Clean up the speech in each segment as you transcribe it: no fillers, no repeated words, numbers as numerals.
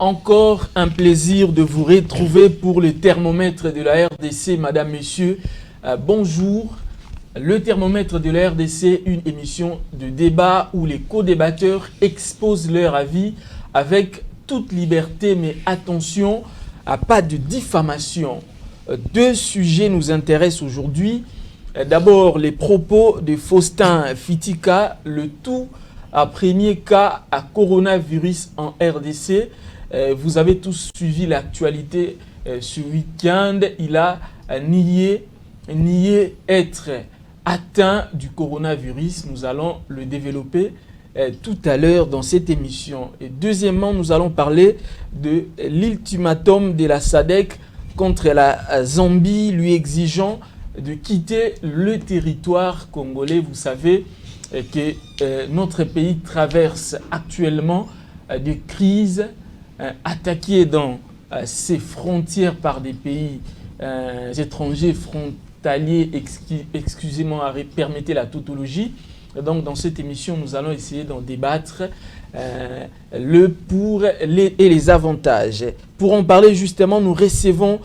Encore un plaisir de vous retrouver pour le thermomètre de la RDC, Madame, Messieurs. Bonjour. Le thermomètre de la RDC, une émission de débat où les co-débatteurs exposent leur avis avec toute liberté, mais attention à pas de diffamation. Deux sujets nous intéressent aujourd'hui. D'abord, les propos de Faustin Fitika, le tout premier cas à coronavirus en RDC. Vous avez tous suivi l'actualité ce week-end. Il a nié être atteint du coronavirus. Nous allons le développer tout à l'heure dans cette émission. Et deuxièmement, nous allons parler de l'ultimatum de la SADC contre la Zambie, lui exigeant de quitter le territoire congolais. Vous savez que notre pays traverse actuellement des crises, attaqué dans ses frontières par des pays étrangers frontaliers, excusez-moi, permettez la tautologie. Donc dans cette émission, nous allons essayer d'en débattre le pour et les avantages. Pour en parler justement, nous recevons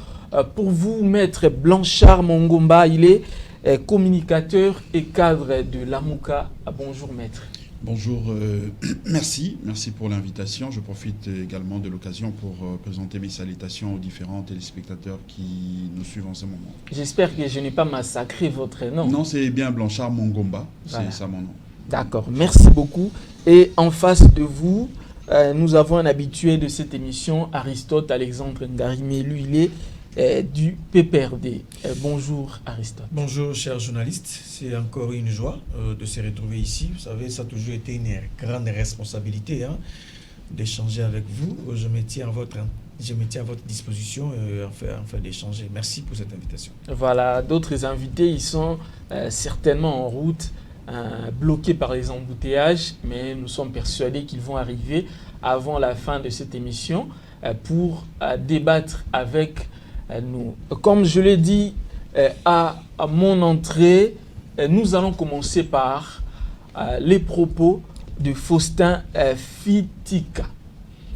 pour vous Maître Blanchard Mongomba. Il est communicateur et cadre de l'AMUCA. Bonjour Maître. Bonjour, merci pour l'invitation. Je profite également de l'occasion pour présenter mes salutations aux différents téléspectateurs qui nous suivent en ce moment. J'espère que je n'ai pas massacré votre nom. Non, c'est bien Blanchard Mongomba, voilà. C'est ça mon nom. D'accord, merci beaucoup. Et en face de vous, nous avons un habitué de cette émission, Aristote Alexandre Ngarimé. Lui, il est du PPRD. Bonjour Aristote. Bonjour chers journalistes, c'est encore une joie de se retrouver ici. Vous savez, ça a toujours été une grande responsabilité d'échanger avec vous. Je me tiens à votre disposition afin d'échanger. Merci pour cette invitation. Voilà, d'autres invités, ils sont certainement en route, bloqués par les embouteillages, mais nous sommes persuadés qu'ils vont arriver avant la fin de cette émission pour débattre avec nous. Comme je l'ai dit à mon entrée, nous allons commencer par les propos de Faustin Fitika.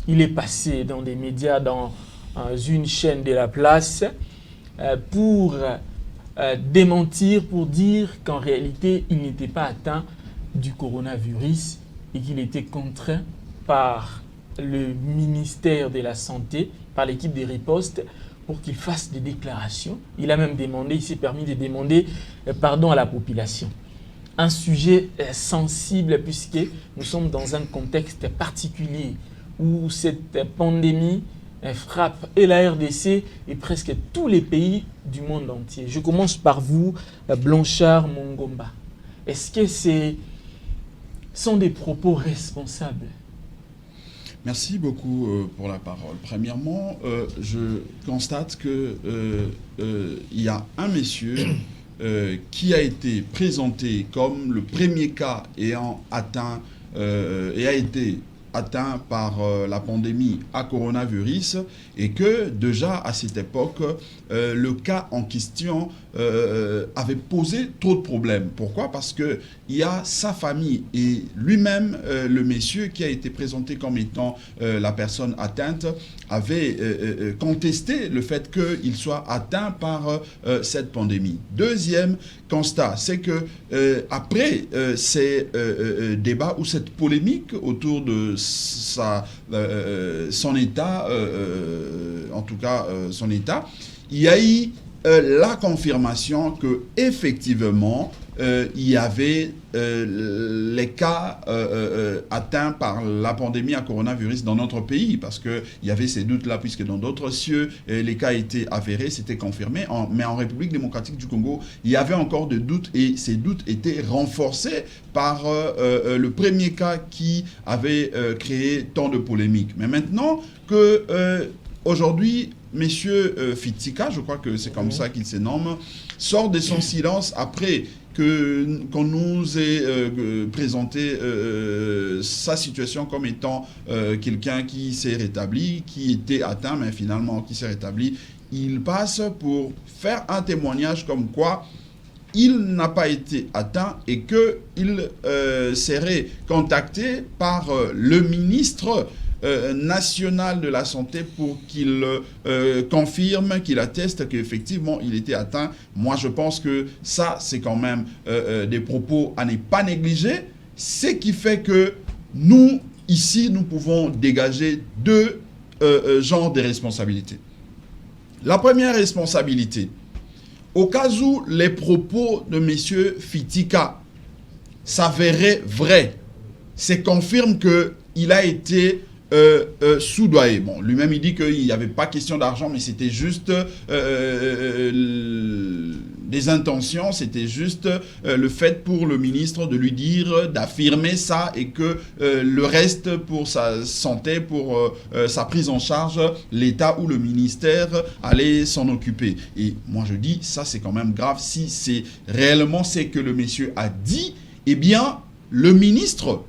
Il est passé dans des médias, dans une chaîne de la place, pour démentir, pour dire qu'en réalité, il n'était pas atteint du coronavirus et qu'il était contraint par le ministère de la Santé, par l'équipe des ripostes, pour qu'il fasse des déclarations. Il a même demandé, il s'est permis de demander pardon à la population. Un sujet sensible puisque nous sommes dans un contexte particulier où cette pandémie frappe et la RDC et presque tous les pays du monde entier. Je commence par vous, Blanchard Mongomba. Est-ce que ce sont des propos responsables ? Merci beaucoup pour la parole. Premièrement, je constate que il y a un monsieur qui a été présenté comme le premier cas ayant atteint et a été atteint par la pandémie à coronavirus et que déjà à cette époque, le cas en question avait posé trop de problèmes. Pourquoi? Parce qu'il y a sa famille et lui-même, le monsieur qui a été présenté comme étant la personne atteinte, avait contesté le fait qu'il soit atteint par cette pandémie. Deuxième constat, c'est que après ces débats ou cette polémique autour de son état, en tout cas son état, il y a eu la confirmation que effectivement il y avait les cas atteints par la pandémie à coronavirus dans notre pays, parce qu'il y avait ces doutes-là, puisque dans d'autres cieux, les cas étaient avérés, c'était confirmé. Mais en République démocratique du Congo, il y avait encore des doutes, et ces doutes étaient renforcés par le premier cas qui avait créé tant de polémiques. Mais maintenant que aujourd'hui, Monsieur Fitika, je crois que c'est comme ça qu'il se nomme, sort de son silence après qu'on nous ait présenté sa situation comme étant quelqu'un qui s'est rétabli, qui était atteint, mais finalement qui s'est rétabli. Il passe pour faire un témoignage comme quoi il n'a pas été atteint et qu'il serait contacté par le ministre national de la santé pour qu'il confirme, qu'il atteste qu'effectivement il était atteint. Moi je pense que ça c'est quand même des propos à ne pas négliger, ce qui fait que nous, ici, nous pouvons dégager deux genres de responsabilités. La première responsabilité, au cas où les propos de M. Fitika s'avéraient vrais, c'est confirme qu'il a été soudoyé. Bon, lui-même, il dit qu'il n'y avait pas question d'argent, mais c'était juste des intentions, c'était juste le fait pour le ministre de lui dire, d'affirmer ça et que le reste pour sa santé, pour sa prise en charge, l'État ou le ministère allait s'en occuper. Et moi je dis, ça c'est quand même grave. Si c'est réellement ce que le monsieur a dit, eh bien le ministre,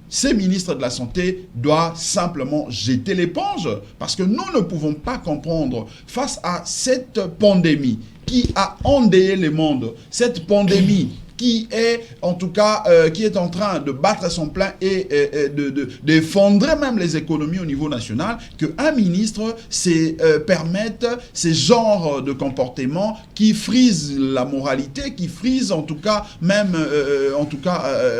ces ministres de la Santé doivent simplement jeter l'éponge parce que nous ne pouvons pas comprendre face à cette pandémie qui a endeuillé le monde, cette pandémie qui est en tout cas qui est en train de battre son plein et d'effondrer même les économies au niveau national, qu'un ministre permette ces genres de comportements qui frisent la moralité, qui frisent en tout cas même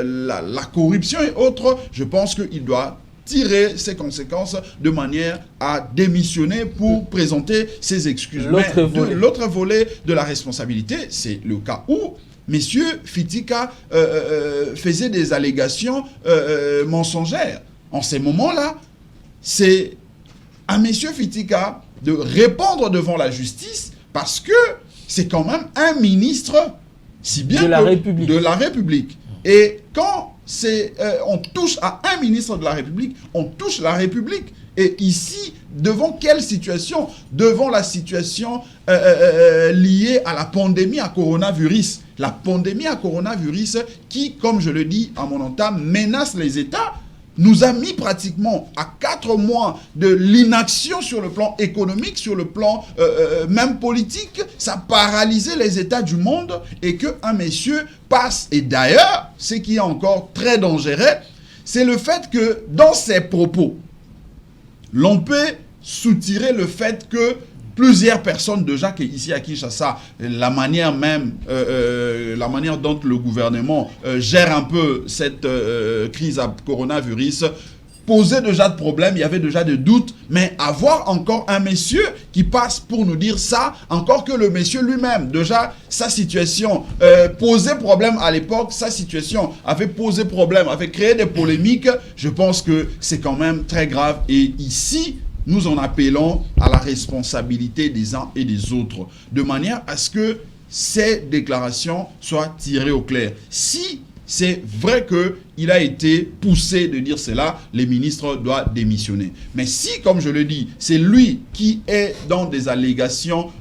la corruption et autres. Je pense qu'il doit tirer ses conséquences de manière à démissionner pour présenter ses excuses. L'autre volet de la responsabilité, c'est le cas où Monsieur Fitika faisait des allégations mensongères. En ces moments-là, c'est à Monsieur Fitika de répondre devant la justice parce que c'est quand même un ministre, si bien de la République. Et quand on touche à un ministre de la République, on touche la République. Et ici, devant quelle situation? Devant la situation liée à la pandémie à coronavirus. La pandémie à coronavirus qui, comme je le dis à mon entame, menace les États, nous a mis pratiquement à 4 mois de l'inaction sur le plan économique, sur le plan même politique. Ça a paralysé les États du monde et qu'un monsieur passe. Et d'ailleurs, ce qui est encore très dangereux, c'est le fait que dans ses propos, l'on peut soutirer le fait que plusieurs personnes déjà ici à Kinshasa, la manière dont le gouvernement gère un peu cette crise à coronavirus posait déjà de problèmes, il y avait déjà des doutes, mais avoir encore un monsieur qui passe pour nous dire ça, encore que le monsieur lui-même, déjà sa situation posait problème à l'époque, sa situation avait posé problème, avait créé des polémiques, je pense que c'est quand même très grave. Et ici, nous en appelons à la responsabilité des uns et des autres, de manière à ce que ces déclarations soient tirées au clair. Si c'est vrai qu'il a été poussé de dire cela, les ministres doivent démissionner. Mais si, comme je le dis, c'est lui qui est dans des allégations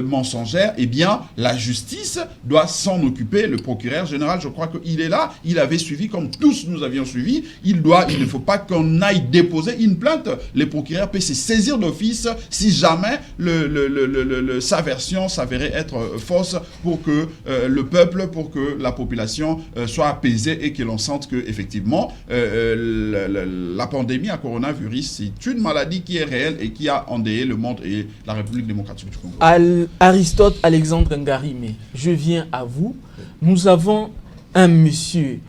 mensongères, eh bien, la justice doit s'en occuper. Le procureur général, je crois qu'il est là, il avait suivi comme tous nous avions suivi. Il ne faut pas qu'on aille déposer une plainte. Le procureur peut se saisir d'office si jamais sa version s'avérait être fausse pour que le peuple, pour que la population soit apaisée et que l'on sente que effectivement la pandémie à coronavirus, c'est une maladie qui est réelle et qui a endeuillé le monde et la République démocratique du Congo. Aristote Alexandre Ngarime, je viens à vous. Nous avons un monsieur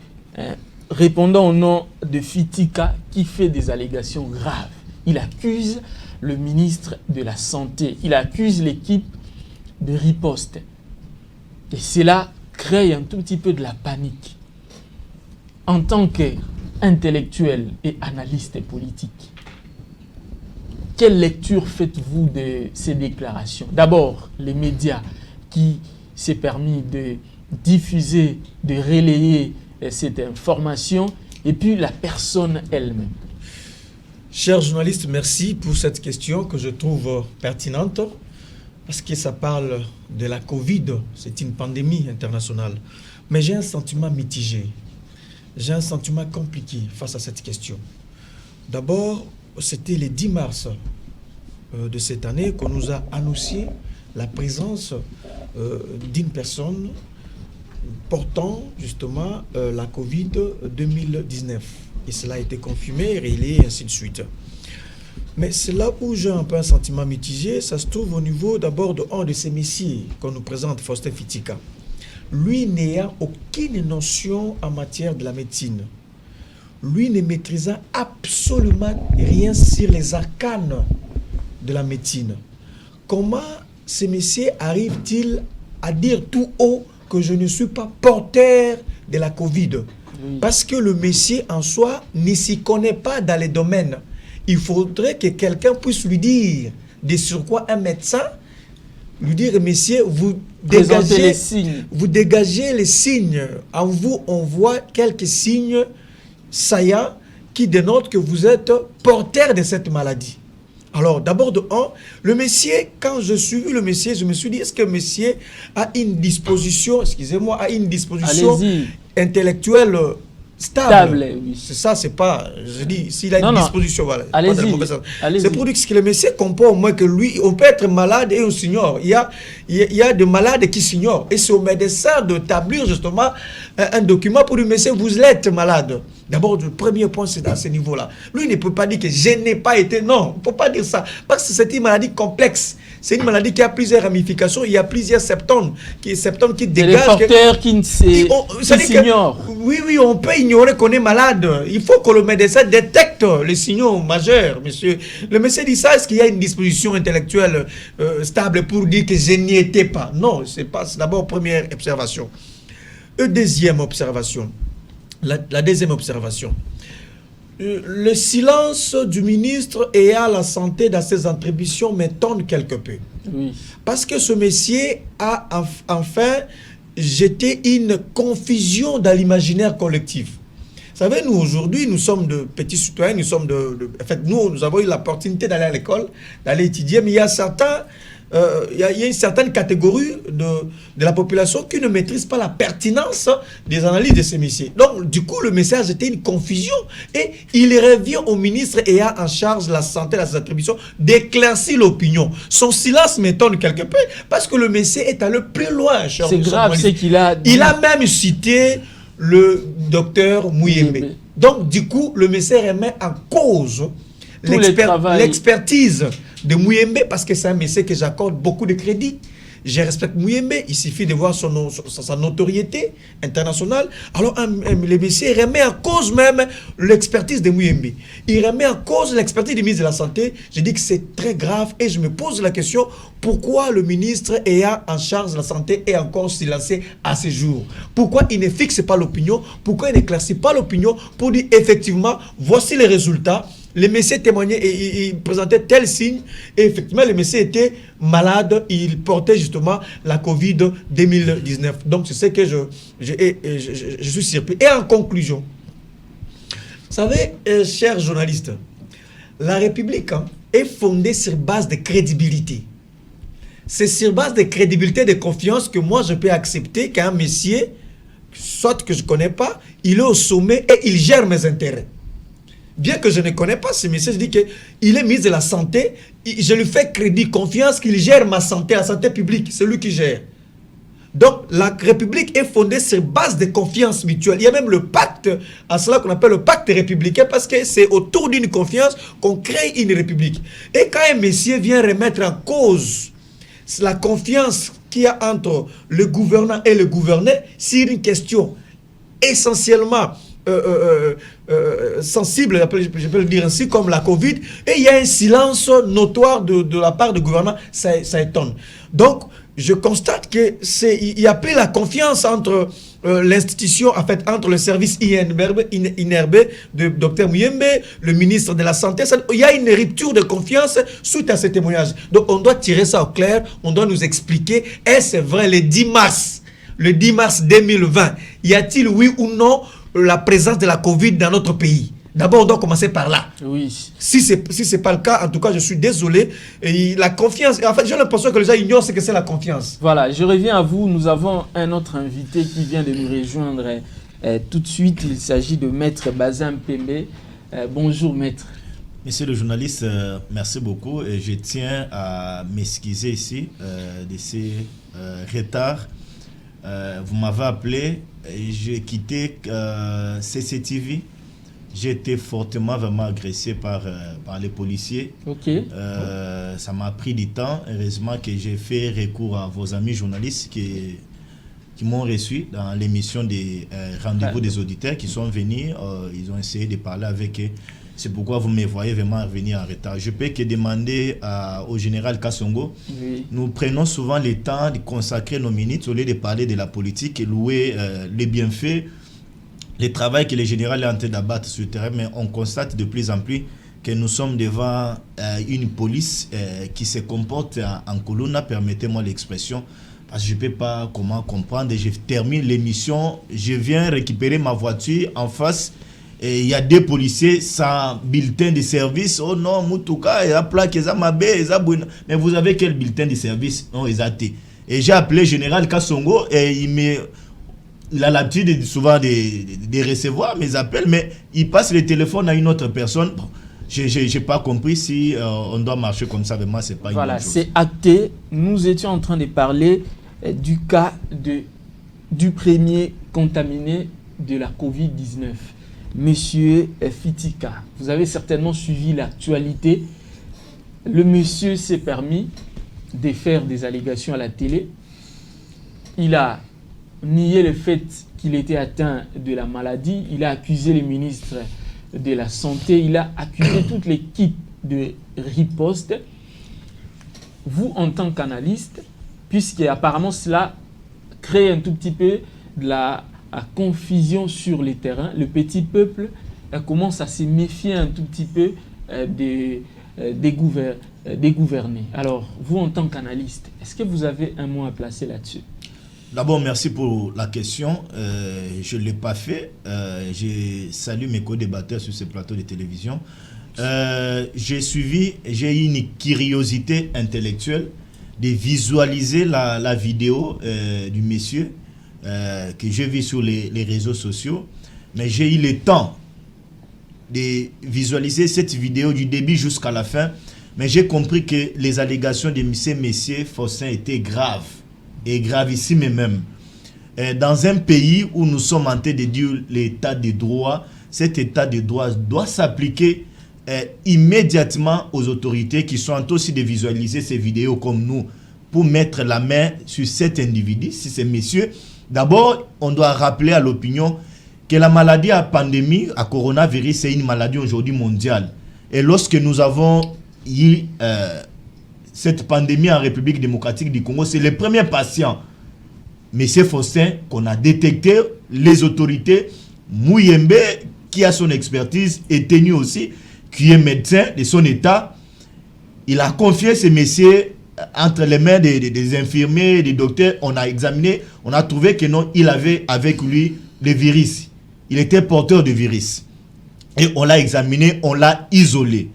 répondant au nom de Fitika qui fait des allégations graves. Il accuse le ministre de la Santé, il accuse l'équipe de riposte. Et cela crée un tout petit peu de la panique. En tant qu'intellectuel et analyste politique, quelle lecture faites-vous de ces déclarations? D'abord, les médias qui s'est permis de diffuser, de relayer cette information, et puis la personne elle-même. Chers journalistes, merci pour cette question que je trouve pertinente, parce que ça parle de la Covid, c'est une pandémie internationale. Mais j'ai un sentiment mitigé. J'ai un sentiment compliqué face à cette question. D'abord, c'était le 10 mars de cette année qu'on nous a annoncé la présence d'une personne portant justement la Covid 2019. Et cela a été confirmé, relayé, et ainsi de suite. Mais c'est là où j'ai un peu un sentiment mitigé. Ça se trouve au niveau d'abord de un de ces messieurs qu'on nous présente, Faustin Fitika. Lui n'ayant aucune notion en matière de la médecine. Lui ne maîtrisant absolument rien sur les arcanes de la médecine. Comment ces messieurs arrivent-ils à dire tout haut que je ne suis pas porteur de la Covid? Parce que le monsieur en soi ne s'y connaît pas dans les domaines. Il faudrait que quelqu'un puisse lui dire, de surcroît un médecin, lui dire, messieurs, vous dégagez les signes. En vous, on voit quelques signes saillants qui dénotent que vous êtes porteur de cette maladie. Alors, d'abord de un, le monsieur, quand je suis vu le monsieur, je me suis dit, est-ce que le monsieur a une disposition, excusez-moi, a une disposition intellectuelle stable. Oui. C'est ça, c'est pas, je dis, s'il a une disposition, voilà. Allez-y. C'est pour dire que le monsieur comprend au moins que lui, on peut être malade et on s'ignore. Il y a des malades qui s'ignorent. Et c'est au médecin d'établir justement un document pour lui, monsieur, vous êtes malade. D'abord, le premier point, c'est à ce niveau-là. Lui, il ne peut pas dire que je n'ai pas été. Non, il ne peut pas dire ça. Parce que c'est une maladie complexe. C'est une maladie qui a plusieurs ramifications. Il y a plusieurs symptômes qui dégagent. Les porteurs qui s'ignorent. Oui, on peut ignorer qu'on est malade. Il faut que le médecin détecte les signaux majeurs, monsieur. Le médecin dit ça, est-ce qu'il y a une disposition intellectuelle stable pour dire que je n'y étais pas? Non, c'est pas. C'est d'abord première observation. Deuxième observation. La deuxième observation. Le silence du ministre ayant la santé dans ses attributions m'étonne quelque peu. Oui. Parce que ce monsieur a enfin jeté une confusion dans l'imaginaire collectif. Vous savez, nous aujourd'hui, nous sommes de petits citoyens, en fait, nous avons eu l'opportunité d'aller à l'école, d'aller étudier, mais il y a certains... il y a une certaine catégorie de la population qui ne maîtrise pas la pertinence des analyses de ces messieurs. Donc, du coup, le message était une confusion et il revient au ministre ayant en charge la santé, la attributions, d'éclaircir l'opinion. Son silence m'étonne quelque peu parce que le monsieur est allé plus loin. C'est grave ce qu'il a dit. Il a même cité le docteur Mouyembe. Donc, du coup, le monsieur remet en cause l'expertise de Mouyembe, parce que c'est un monsieur que j'accorde beaucoup de crédit. Je respecte Mouyembe, il suffit de voir sa notoriété internationale. Alors, le monsieur remet en cause même l'expertise de Mouyembe. Il remet en cause l'expertise du ministre de la Santé. Je dis que c'est très grave et je me pose la question, pourquoi le ministre ayant en charge de la santé est encore silencieux à ce jour? Pourquoi il ne fixe pas l'opinion? Pourquoi il n'éclaircit pas l'opinion pour dire effectivement, voici les résultats? Le monsieur témoignait et il présentait tel signe. Et effectivement, le monsieur était malade. Il portait justement la Covid 2019. Donc, c'est ce que je suis surpris. Et en conclusion, vous savez, chers journalistes, la République est fondée sur base de crédibilité. C'est sur base de crédibilité, de confiance que moi, je peux accepter qu'un monsieur, soit que je ne connais pas, il est au sommet et il gère mes intérêts. Bien que je ne connais pas ce monsieur, je dis qu'il est ministre de la Santé, je lui fais crédit, confiance qu'il gère ma santé, la santé publique, c'est lui qui gère. Donc, la République est fondée sur base de confiance mutuelle. Il y a même le pacte, à cela qu'on appelle le pacte républicain, parce que c'est autour d'une confiance qu'on crée une république. Et quand un monsieur vient remettre en cause la confiance qu'il y a entre le gouvernant et le gouverné, c'est une question essentiellement sensible, je peux le dire ainsi, comme la Covid, et il y a un silence notoire de la part du gouvernement, ça étonne. Donc, je constate qu'il n'y a plus la confiance entre l'institution, en fait, entre le service INRB de Dr Mouyembe, le ministre de la Santé. Il y a une rupture de confiance suite à ce témoignage. Donc, on doit tirer ça au clair, on doit nous expliquer, est-ce vrai, le 10 mars 2020, y a-t-il, oui ou non, la présence de la Covid dans notre pays? D'abord, on doit commencer par là. Oui. Si ce n'est pas le cas, en tout cas, je suis désolé. Et la confiance, en fait, j'ai l'impression que les gens ignorent ce que c'est la confiance. Voilà, je reviens à vous. Nous avons un autre invité qui vient de nous rejoindre tout de suite. Il s'agit de Maître Bazin Pembe. Bonjour, Maître. Monsieur le journaliste, merci beaucoup. Et je tiens à m'excuser ici de ces retards. Vous m'avez appelé et j'ai quitté CCTV. j'ai été fortement vraiment agressé par les policiers. Ok. Ça m'a pris du temps. Heureusement que j'ai fait recours à vos amis journalistes qui m'ont reçu dans l'émission des rendez-vous des auditeurs, qui sont venus. Ils ont essayé de parler avec eux. C'est pourquoi vous me voyez vraiment revenir en retard. Je peux que demander au général Kassongo. Oui. Nous prenons souvent le temps de consacrer nos minutes au lieu de parler de la politique et louer les bienfaits, le travail que le général est en train d'abattre sur le terrain. Mais on constate de plus en plus que nous sommes devant une police qui se comporte en colonne, permettez-moi l'expression, parce que je ne peux pas comment comprendre. Je termine l'émission, je viens récupérer ma voiture en face. Et il y a des policiers sans bulletin de service. Oh non, Moutouka, il y a plaque, il y a Mabé, il y a Bouina. Mais vous avez quel bulletin de service? Non, ils ont été. Et j'ai appelé le général Kassongo et il a l'habitude souvent de recevoir mes appels, mais il passe le téléphone à une autre personne. Bon, je n'ai pas compris si on doit marcher comme ça. Vraiment, c'est pas une bonne chose. C'est acté. Nous étions en train de parler du cas du premier contaminé de la COVID-19. Monsieur Fitika, vous avez certainement suivi l'actualité. Le monsieur s'est permis de faire des allégations à la télé. Il a nié le fait qu'il était atteint de la maladie. Il a accusé le ministre de la Santé. Il a accusé toute l'équipe de riposte. Vous, en tant qu'analyste, puisque apparemment cela crée un tout petit peu de la confusion sur les terrains, le petit peuple commence à se méfier un tout petit peu des gouvernés. Alors, vous en tant qu'analyste, est-ce que vous avez un mot à placer là-dessus? D'abord, merci pour la question. Je ne l'ai pas fait. Je salue mes co-débatteurs sur ce plateau de télévision. J'ai eu une curiosité intellectuelle de visualiser la vidéo du monsieur que j'ai vu sur les réseaux sociaux, mais j'ai eu le temps de visualiser cette vidéo du début jusqu'à la fin, mais j'ai compris que les allégations de M. Faustin étaient graves, et gravissimes même. Dans un pays où nous sommes en train de dire l'état de droit, cet état de droit doit s'appliquer immédiatement aux autorités qui sont en train aussi de visualiser ces vidéos comme nous, pour mettre la main sur cet individu, si c'est monsieur. D'abord, on doit rappeler à l'opinion que la maladie à pandémie, à coronavirus, c'est une maladie aujourd'hui mondiale. Et lorsque nous avons eu cette pandémie en République démocratique du Congo, c'est le premier patient, M. Faustin, qu'on a détecté. Les autorités, Mouyembe, qui a son expertise, est tenu aussi, qui est médecin de son état. Il a confié ce monsieur entre les mains des infirmiers, des docteurs. On a examiné, on a trouvé que non, il avait avec lui le virus. Il était porteur de virus. Et on l'a examiné, on l'a isolé.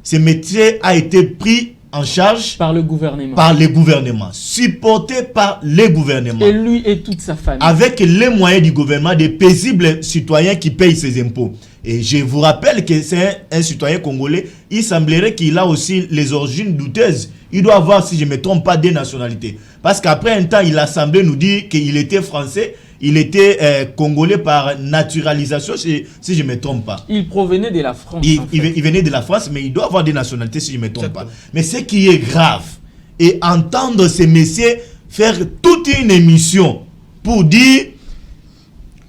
Ce métier a été pris en charge par le gouvernement. Par les gouvernements, supporté par les gouvernements. Et lui et toute sa famille. Avec les moyens du gouvernement, des paisibles citoyens qui payent ses impôts. Et je vous rappelle que c'est un citoyen congolais. Il semblerait qu'il a aussi les origines douteuses. Il doit avoir, si je ne me trompe pas, des nationalités. Parce qu'après un temps, il a semblé nous dire qu'il était français. Il était congolais par naturalisation, si je ne me trompe pas. Il provenait de la France. Il venait de la France, mais il doit avoir des nationalités, si je ne me trompe pas. Mais ce qui est grave, et entendre ces messieurs faire toute une émission pour dire,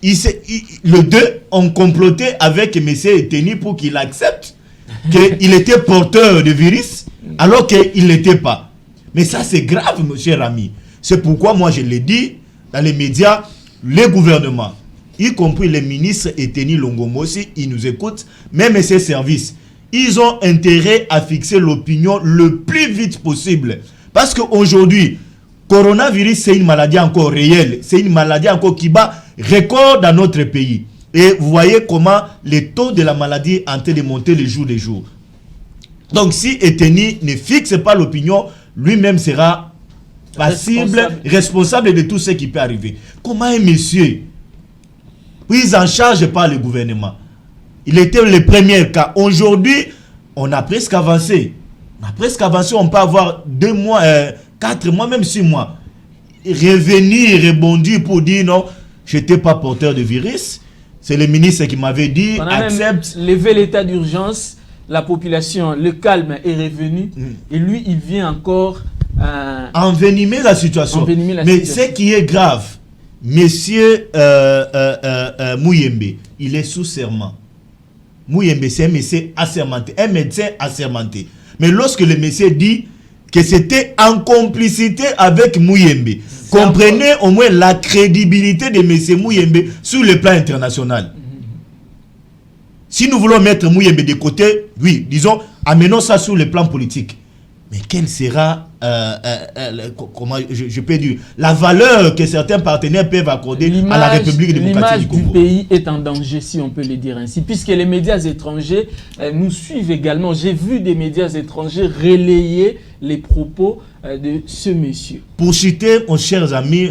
le deux ont comploté avec M. Eteni pour qu'il accepte qu'il était porteur de virus, alors qu'il ne l'était pas. Mais ça, c'est grave, mon cher ami. C'est pourquoi moi, je l'ai dit dans les médias, les gouvernements, y compris les ministres Eteni Longomo, si ils nous écoutent, même ces services, ils ont intérêt à fixer l'opinion le plus vite possible. Parce qu'aujourd'hui, coronavirus, c'est une maladie encore réelle. C'est une maladie encore qui bat record dans notre pays. Et vous voyez comment les taux de la maladie ont été de monter les jours les jours. Donc si Eteni ne fixe pas l'opinion, lui-même sera responsable de tout ce qui peut arriver. Comment un monsieur pris en charge par le gouvernement? Il était le premier cas. Aujourd'hui, on a presque avancé. On peut avoir 2 mois, 4 mois, même 6 mois. Revenir, rebondir pour dire non, je n'étais pas porteur de virus. C'est le ministre qui m'avait dit, On a accepte. même levé l'état d'urgence, la population, le calme est revenu, et lui, il vient encore envenimer la situation. Mais ce qui est grave, monsieur Mouyembe, il est sous serment. Mouyembe, c'est un monsieur assermenté, un médecin assermenté. Mais lorsque le monsieur dit que c'était en complicité avec Mouyembe, comprenez au moins la crédibilité de monsieur Mouyembe sur le plan international. Si nous voulons mettre Mouyembe de côté, oui, disons, amenons ça sur le plan politique. Mais quelle sera, comment je peux dire, la valeur que certains partenaires peuvent accorder à la République démocratique du Congo? L'image du pays est en danger, si on peut le dire ainsi, puisque les médias étrangers nous suivent également. J'ai vu des médias étrangers relayer les propos de ce monsieur. Pour citer, mon cher ami,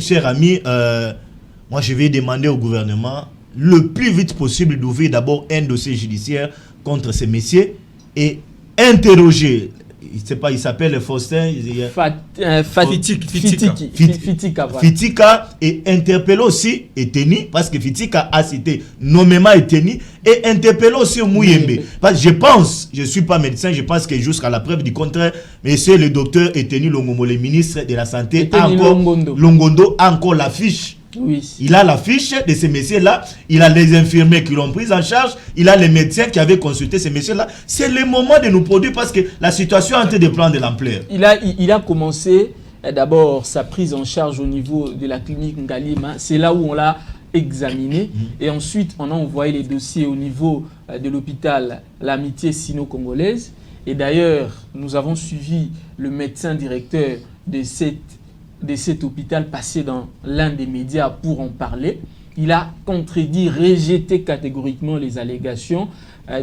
moi je vais demander au gouvernement le plus vite possible d'ouvrir d'abord un dossier judiciaire contre ces messieurs et interroger. Je ne sais pas, il s'appelle Faustin. Fitika et interpeller aussi Eteni, parce que Fitika a cité nommément Eteni, et interpeller aussi Mouyembe. Parce que je pense, je ne suis pas médecin, je pense que jusqu'à la preuve du contraire, monsieur le docteur Eteni Longomo, le ministre de la Santé, Longondo a encore la fiche. Oui. Il a la fiche de ces messieurs-là, il a les infirmiers qui l'ont pris en charge, il a les médecins qui avaient consulté ces messieurs-là. C'est le moment de nous produire parce que la situation est en train de prendre de l'ampleur. Il a commencé d'abord sa prise en charge au niveau de la clinique Ngalima. C'est là où on l'a examiné. Et ensuite, on a envoyé les dossiers au niveau de l'hôpital L'Amitié Sino-Congolaise. Et d'ailleurs, nous avons suivi le médecin directeur de cet hôpital passé dans l'un des médias pour en parler. Il a contredit, rejeté catégoriquement les allégations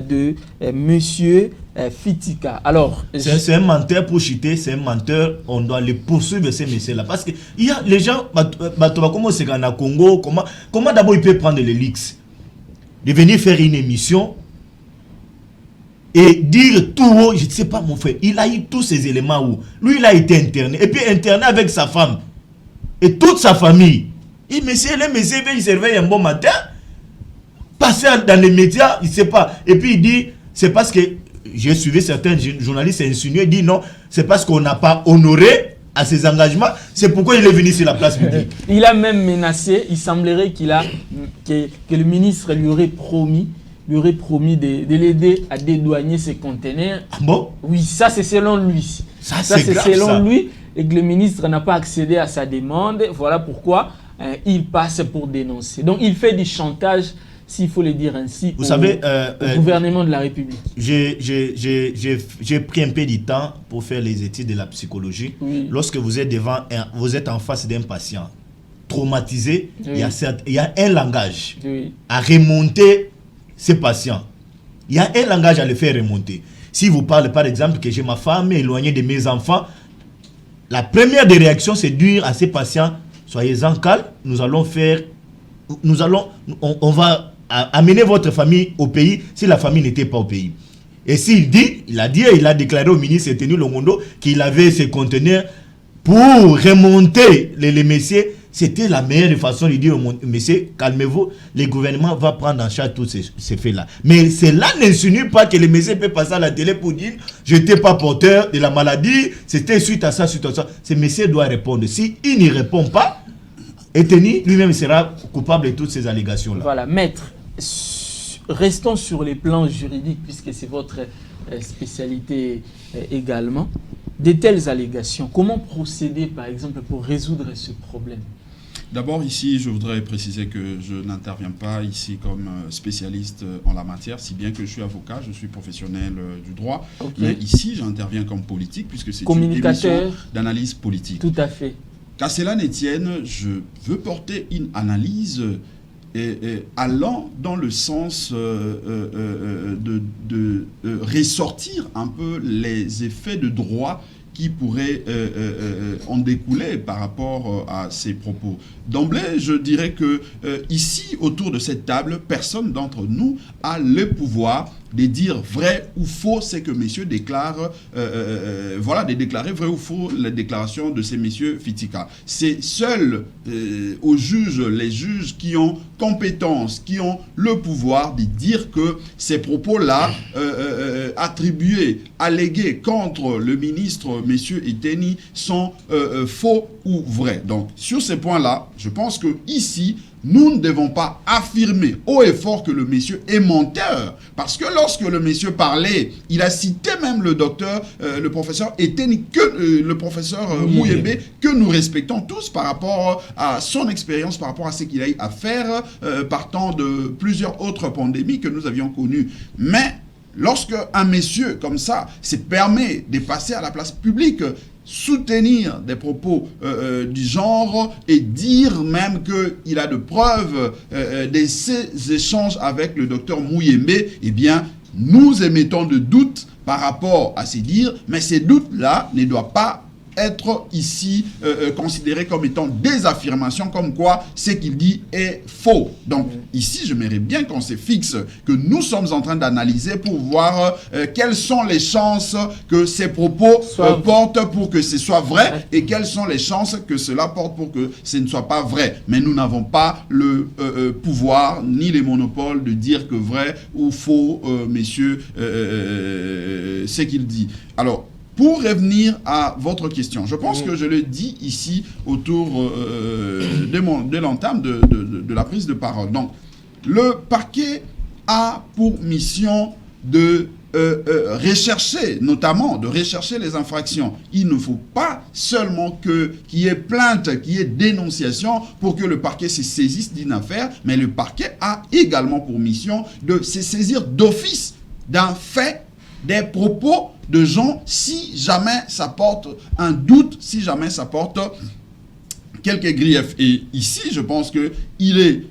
de monsieur Fitika. Alors, c'est un menteur pour chuter, c'est un menteur, on doit les poursuivre ces messieurs-là. Parce que il y a les gens, comment c'est qu'en Congo, comment d'abord il peut prendre les leaks, de venir faire une émission et dire tout haut, je ne sais pas mon frère, il a eu tous ces éléments où lui il a été interné, et puis interné avec sa femme et toute sa famille. Et le monsieur il se réveille un bon matin, passer dans les médias, il ne sait pas, et puis il dit, c'est parce que, j'ai suivi certains journalistes insinués, il dit non, c'est parce qu'on n'a pas honoré à ses engagements, c'est pourquoi il est venu sur la place publique. Il a même menacé, il semblerait que le ministre lui aurait promis de l'aider à dédouaner ses conteneurs. Ah bon? Oui, ça c'est selon lui. Ça c'est selon lui, et que le ministre n'a pas accédé à sa demande. Voilà pourquoi il passe pour dénoncer. Donc il fait du chantage, s'il faut le dire ainsi, vous savez, au gouvernement de la République. J'ai pris un peu de temps pour faire les études de la psychologie. Oui. Lorsque vous êtes en face d'un patient traumatisé, oui. il y a un langage à remonter ces patients. Il y a un langage à le faire remonter. Si vous parlez par exemple que j'ai ma femme éloignée de mes enfants, la première des réactions c'est de dire à ces patients, soyez-en calmes, on va amener votre famille au pays si la famille n'était pas au pays. Et s'il dit, il a déclaré au ministre Eteni Longondo qu'il avait ses conteneurs pour remonter les messieurs. C'était la meilleure façon de dire au monsieur, calmez-vous, le gouvernement va prendre en charge tous ces faits-là. Mais cela n'insinue pas que le monsieur peut passer à la télé pour dire, je n'étais pas porteur de la maladie, c'était suite à ça, suite à ça. Ce monsieur doit répondre. S'il n'y répond pas, Eteni lui-même sera coupable de toutes ces allégations-là. Voilà, maître, restons sur les plans juridiques, puisque c'est votre spécialité également. De telles allégations, comment procéder par exemple pour résoudre ce problème? D'abord ici, je voudrais préciser que je n'interviens pas ici comme spécialiste en la matière, si bien que je suis avocat, je suis professionnel du droit. Okay. Mais ici, j'interviens comme politique puisque c'est une émission d'analyse politique. Tout à fait. Qu'à cela ne tienne, je veux porter une analyse allant dans le sens de ressortir un peu les effets de droit qui pourraient en découler par rapport à ces propos. D'emblée, je dirais que ici, autour de cette table, personne d'entre nous a le pouvoir de dire vrai ou faux ce que messieurs déclarent, voilà, de déclarer vrai ou faux la déclaration de ces messieurs Fitika. C'est seuls aux juges, les juges qui ont compétence, qui ont le pouvoir de dire que ces propos-là attribués, allégués contre le ministre messieurs Eteni sont faux ou vrais. Donc sur ces points-là, je pense que ici, nous ne devons pas affirmer haut et fort que le monsieur est menteur. Parce que lorsque le monsieur parlait, il a cité même le docteur, le professeur Eteni, le professeur Mouyembe, que nous respectons tous par rapport à son expérience, par rapport à ce qu'il a eu à faire, partant de plusieurs autres pandémies que nous avions connues. Mais lorsque un monsieur comme ça se permet de passer à la place publique, soutenir des propos du genre et dire même qu'il a de preuves de ces échanges avec le docteur Mouyembe, eh bien, nous émettons de doutes par rapport à ces dires, mais ces doutes-là ne doivent pas être ici considérés comme étant des affirmations comme quoi ce qu'il dit est faux. Donc ici, j'aimerais bien qu'on se fixe, que nous sommes en train d'analyser pour voir quelles sont les chances que ces propos portent pour que ce soit vrai et quelles sont les chances que cela porte pour que ce ne soit pas vrai. Mais nous n'avons pas le pouvoir ni les monopoles de dire que vrai ou faux, messieurs, ce qu'il dit. Alors, pour revenir à votre question, je pense que je le dis ici autour de l'entame de la prise de parole. Donc, le parquet a pour mission de rechercher, notamment de rechercher les infractions. Il ne faut pas seulement qu'il y ait plainte, qu'il y ait dénonciation pour que le parquet se saisisse d'une affaire, mais le parquet a également pour mission de se saisir d'office d'un fait, des propos de gens, si jamais ça porte un doute, si jamais ça porte quelques griefs. Et ici, je pense qu'il est,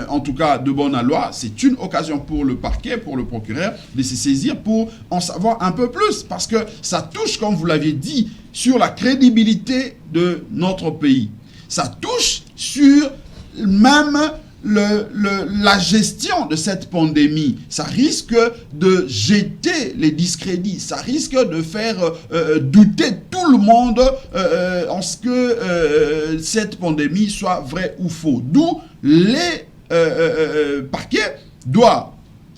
en tout cas, de bonne loi. C'est une occasion pour le parquet, pour le procureur, de se saisir pour en savoir un peu plus. Parce que ça touche, comme vous l'aviez dit, sur la crédibilité de notre pays. Ça touche sur même la gestion de cette pandémie. Ça risque de jeter les discrédits, ça risque de faire douter tout le monde en ce que cette pandémie soit vraie ou faux. D'où les parquets doivent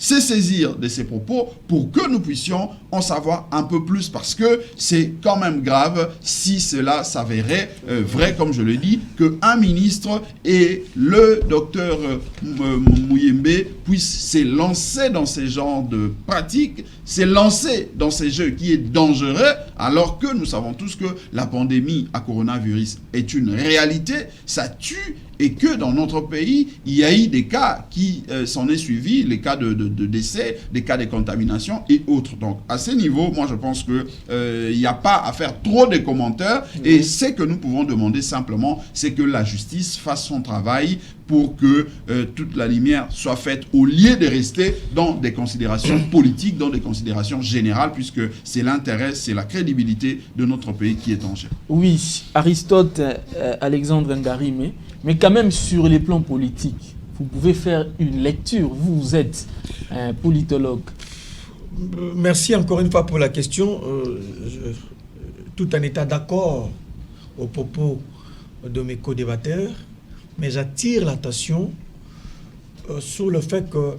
se saisir de ces propos pour que nous puissions en savoir un peu plus, parce que c'est quand même grave si cela s'avérait vrai, comme je le dis, qu'un ministre et le docteur Mouyembe puissent se lancer dans ces genres de pratiques, se lancer dans ces jeux qui est dangereux, alors que nous savons tous que la pandémie à coronavirus est une réalité, ça tue, et que dans notre pays, il y a eu des cas qui s'en est suivi, les cas de décès, des cas de contamination et autres. Donc, à ce niveau, moi, je pense qu'il n'y a pas à faire trop de commentaires. Et ce que nous pouvons demander simplement, c'est que la justice fasse son travail pour que toute la lumière soit faite au lieu de rester dans des considérations politiques, dans des considérations générales, puisque c'est l'intérêt, c'est la crédibilité de notre pays qui est en jeu. Oui, Aristote, Alexandre Ngarime, mais quand même sur les plans politiques, vous pouvez faire une lecture, vous êtes un politologue. Merci encore une fois pour la question. Tout en état d'accord aux propos de mes co-débatteurs, mais j'attire l'attention sur le fait que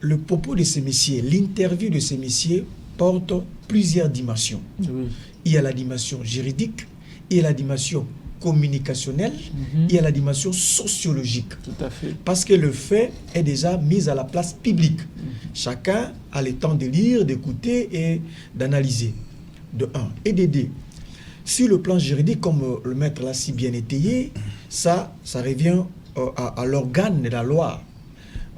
le propos de ces messieurs, l'interview de ces messieurs porte plusieurs dimensions. Oui. Il y a la dimension juridique, il y a la dimension communicationnelle, il y a la dimension sociologique. Tout à fait. Parce que le fait est déjà mis à la place publique. Chacun a le temps de lire, d'écouter et d'analyser. De un. Et de deux. Sur le plan juridique, comme le maître l'a si bien étayé, ça revient à l'organe de la loi,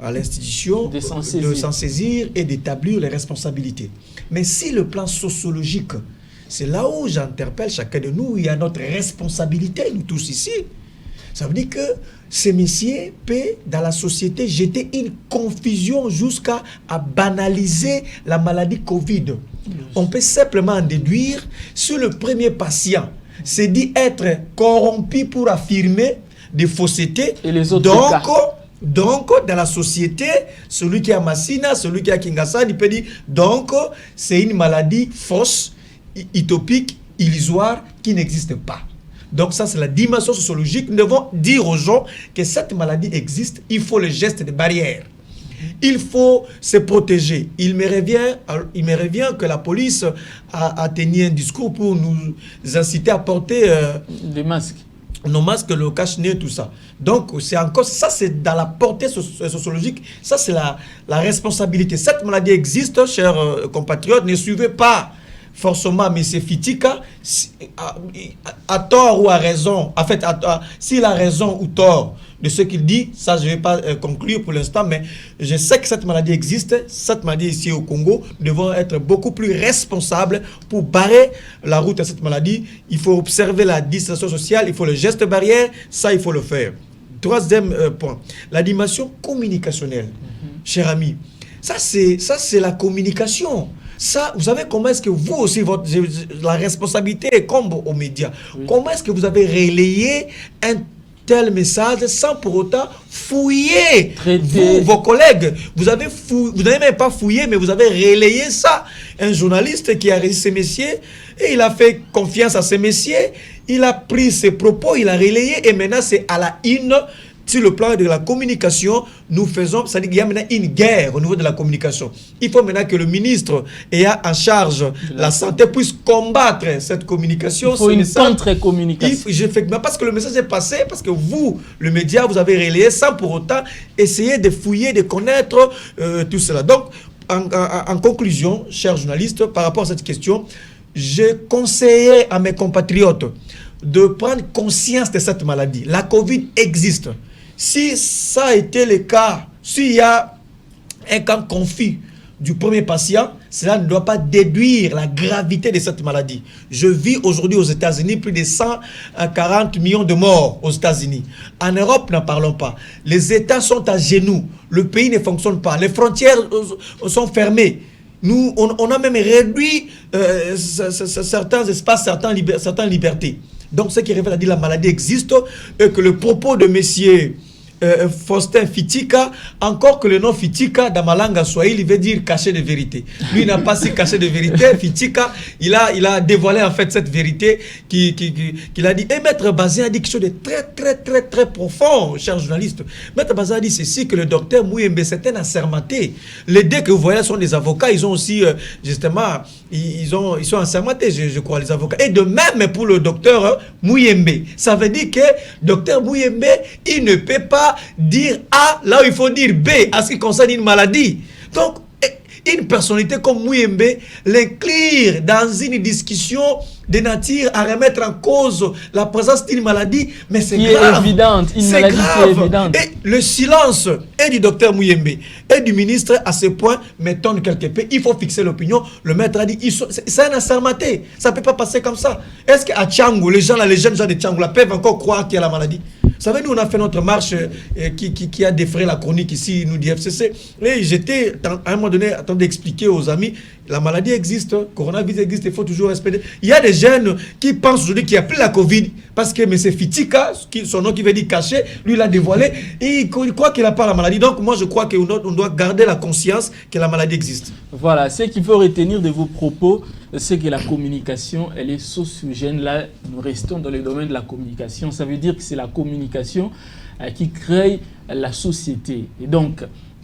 à l'institution de s'en saisir et d'établir les responsabilités. Mais si le plan sociologique, c'est là où j'interpelle chacun de nous, il y a notre responsabilité, nous tous ici. Ça veut dire que ces messieurs peuvent, dans la société, jeter une confusion jusqu'à banaliser la maladie Covid. On peut simplement en déduire, sur le premier patient, c'est dit être corrompu pour affirmer des faussetés. Et les autres donc, cas. Donc, dans la société, celui qui a Massina, celui qui a Kingassan, il peut dire, donc, c'est une maladie fausse, utopique, illusoire, qui n'existe pas. Donc ça, c'est la dimension sociologique. Nous devons dire aux gens que cette maladie existe, il faut le geste de barrière. Il faut se protéger. Il me revient que la police a tenu un discours pour nous inciter à porter des masques. Nos masques, le cache-nez, tout ça. Donc, c'est encore ça, c'est dans la portée sociologique. Ça, c'est la responsabilité. Cette maladie existe, chers compatriotes. Ne suivez pas forcément M. Fitika, à tort ou à raison. En fait, s'il a raison ou tort de ce qu'il dit, ça, je ne vais pas conclure pour l'instant, mais je sais que cette maladie existe. Cette maladie ici au Congo, nous devons être beaucoup plus responsables pour barrer la route à cette maladie. Il faut observer la distanciation sociale, il faut le geste barrière, ça, il faut le faire. Troisième point, la dimension communicationnelle. Cher ami, ça, c'est la communication. Ça, vous savez comment est-ce que vous aussi, la responsabilité est comme aux médias. Oui. Comment est-ce que vous avez relayé un tel message sans pour autant fouiller vos collègues. Vous n'avez même pas fouillé, mais vous avez relayé ça. Un journaliste qui a réussi ces messieurs, et il a fait confiance à ces messieurs, il a pris ses propos, il a relayé, et maintenant c'est à la une. Sur le plan de la communication, nous faisons, c'est-à-dire qu'il y a maintenant une guerre au niveau de la communication. Il faut maintenant que le ministre ayant en charge la santé puisse combattre cette communication. Il faut une contre-communication. Parce que le message est passé, parce que vous, le média, vous avez relayé sans pour autant essayer de fouiller, de connaître tout cela. Donc, en conclusion, chers journalistes, par rapport à cette question, je conseillais à mes compatriotes de prendre conscience de cette maladie. La Covid existe. Si ça a été le cas, s'il y a un cas confus du premier patient, cela ne doit pas déduire la gravité de cette maladie. Je vis aujourd'hui aux États-Unis plus de 140 millions de morts aux États-Unis. En Europe, n'en parlons pas. Les États sont à genoux. Le pays ne fonctionne pas. Les frontières sont fermées. Nous, on a même réduit certains espaces, certaines libertés. Donc, ce qui révèle à dire la maladie existe et que le propos de messieurs Faustin Fitika, encore que le nom Fitika dans ma langue swahili veut dire cacher de vérité. Lui il n'a pas si caché de vérité. Fitika, il a dévoilé en fait cette vérité qu'il a dit. Et Maître Bazin a dit quelque chose de très profond, cher journaliste. Maître Bazin a dit ceci, que le docteur Mouyembe c'est un assermenté. Les deux que vous voyez sont des avocats, ils ont aussi justement, ils sont assermentés, je crois, les avocats. Et de même pour le docteur Mouyembe. Ça veut dire que docteur Mouyembe, il ne peut pas dire A là où il faut dire B à ce qui concerne une maladie. Donc, une personnalité comme Mouyembe l'inclure dans une discussion de nature à remettre en cause la présence d'une maladie, mais c'est grave. Évidente, c'est grave. Et le silence et du docteur Mouyembe et du ministre à ce point m'étonne quelque peu. Il faut fixer l'opinion. Le maître a dit, c'est un assermenté. Ça ne peut pas passer comme ça. Est-ce qu'à Tchangou, les jeunes gens de Tchangou peuvent encore croire qu'il y a la maladie? Vous savez, nous, on a fait notre marche qui a défrayé la chronique ici, nous dit FCC. Et j'étais, à un moment donné, en train d'expliquer aux amis, la maladie existe, le coronavirus existe, il faut toujours respecter. Il y a des jeunes qui pensent aujourd'hui qu'il n'y a plus la Covid, parce que M. Fitika, son nom qui veut dire caché, lui, il a dévoilé, et il croit qu'il n'a pas la maladie. Donc, moi, je crois qu'on doit garder la conscience que la maladie existe. Voilà, ce qu'il faut retenir de vos propos, c'est que la communication, elle est sociogène. Là, nous restons dans le domaine de la communication. Ça veut dire que c'est la communication qui crée la société. Et donc,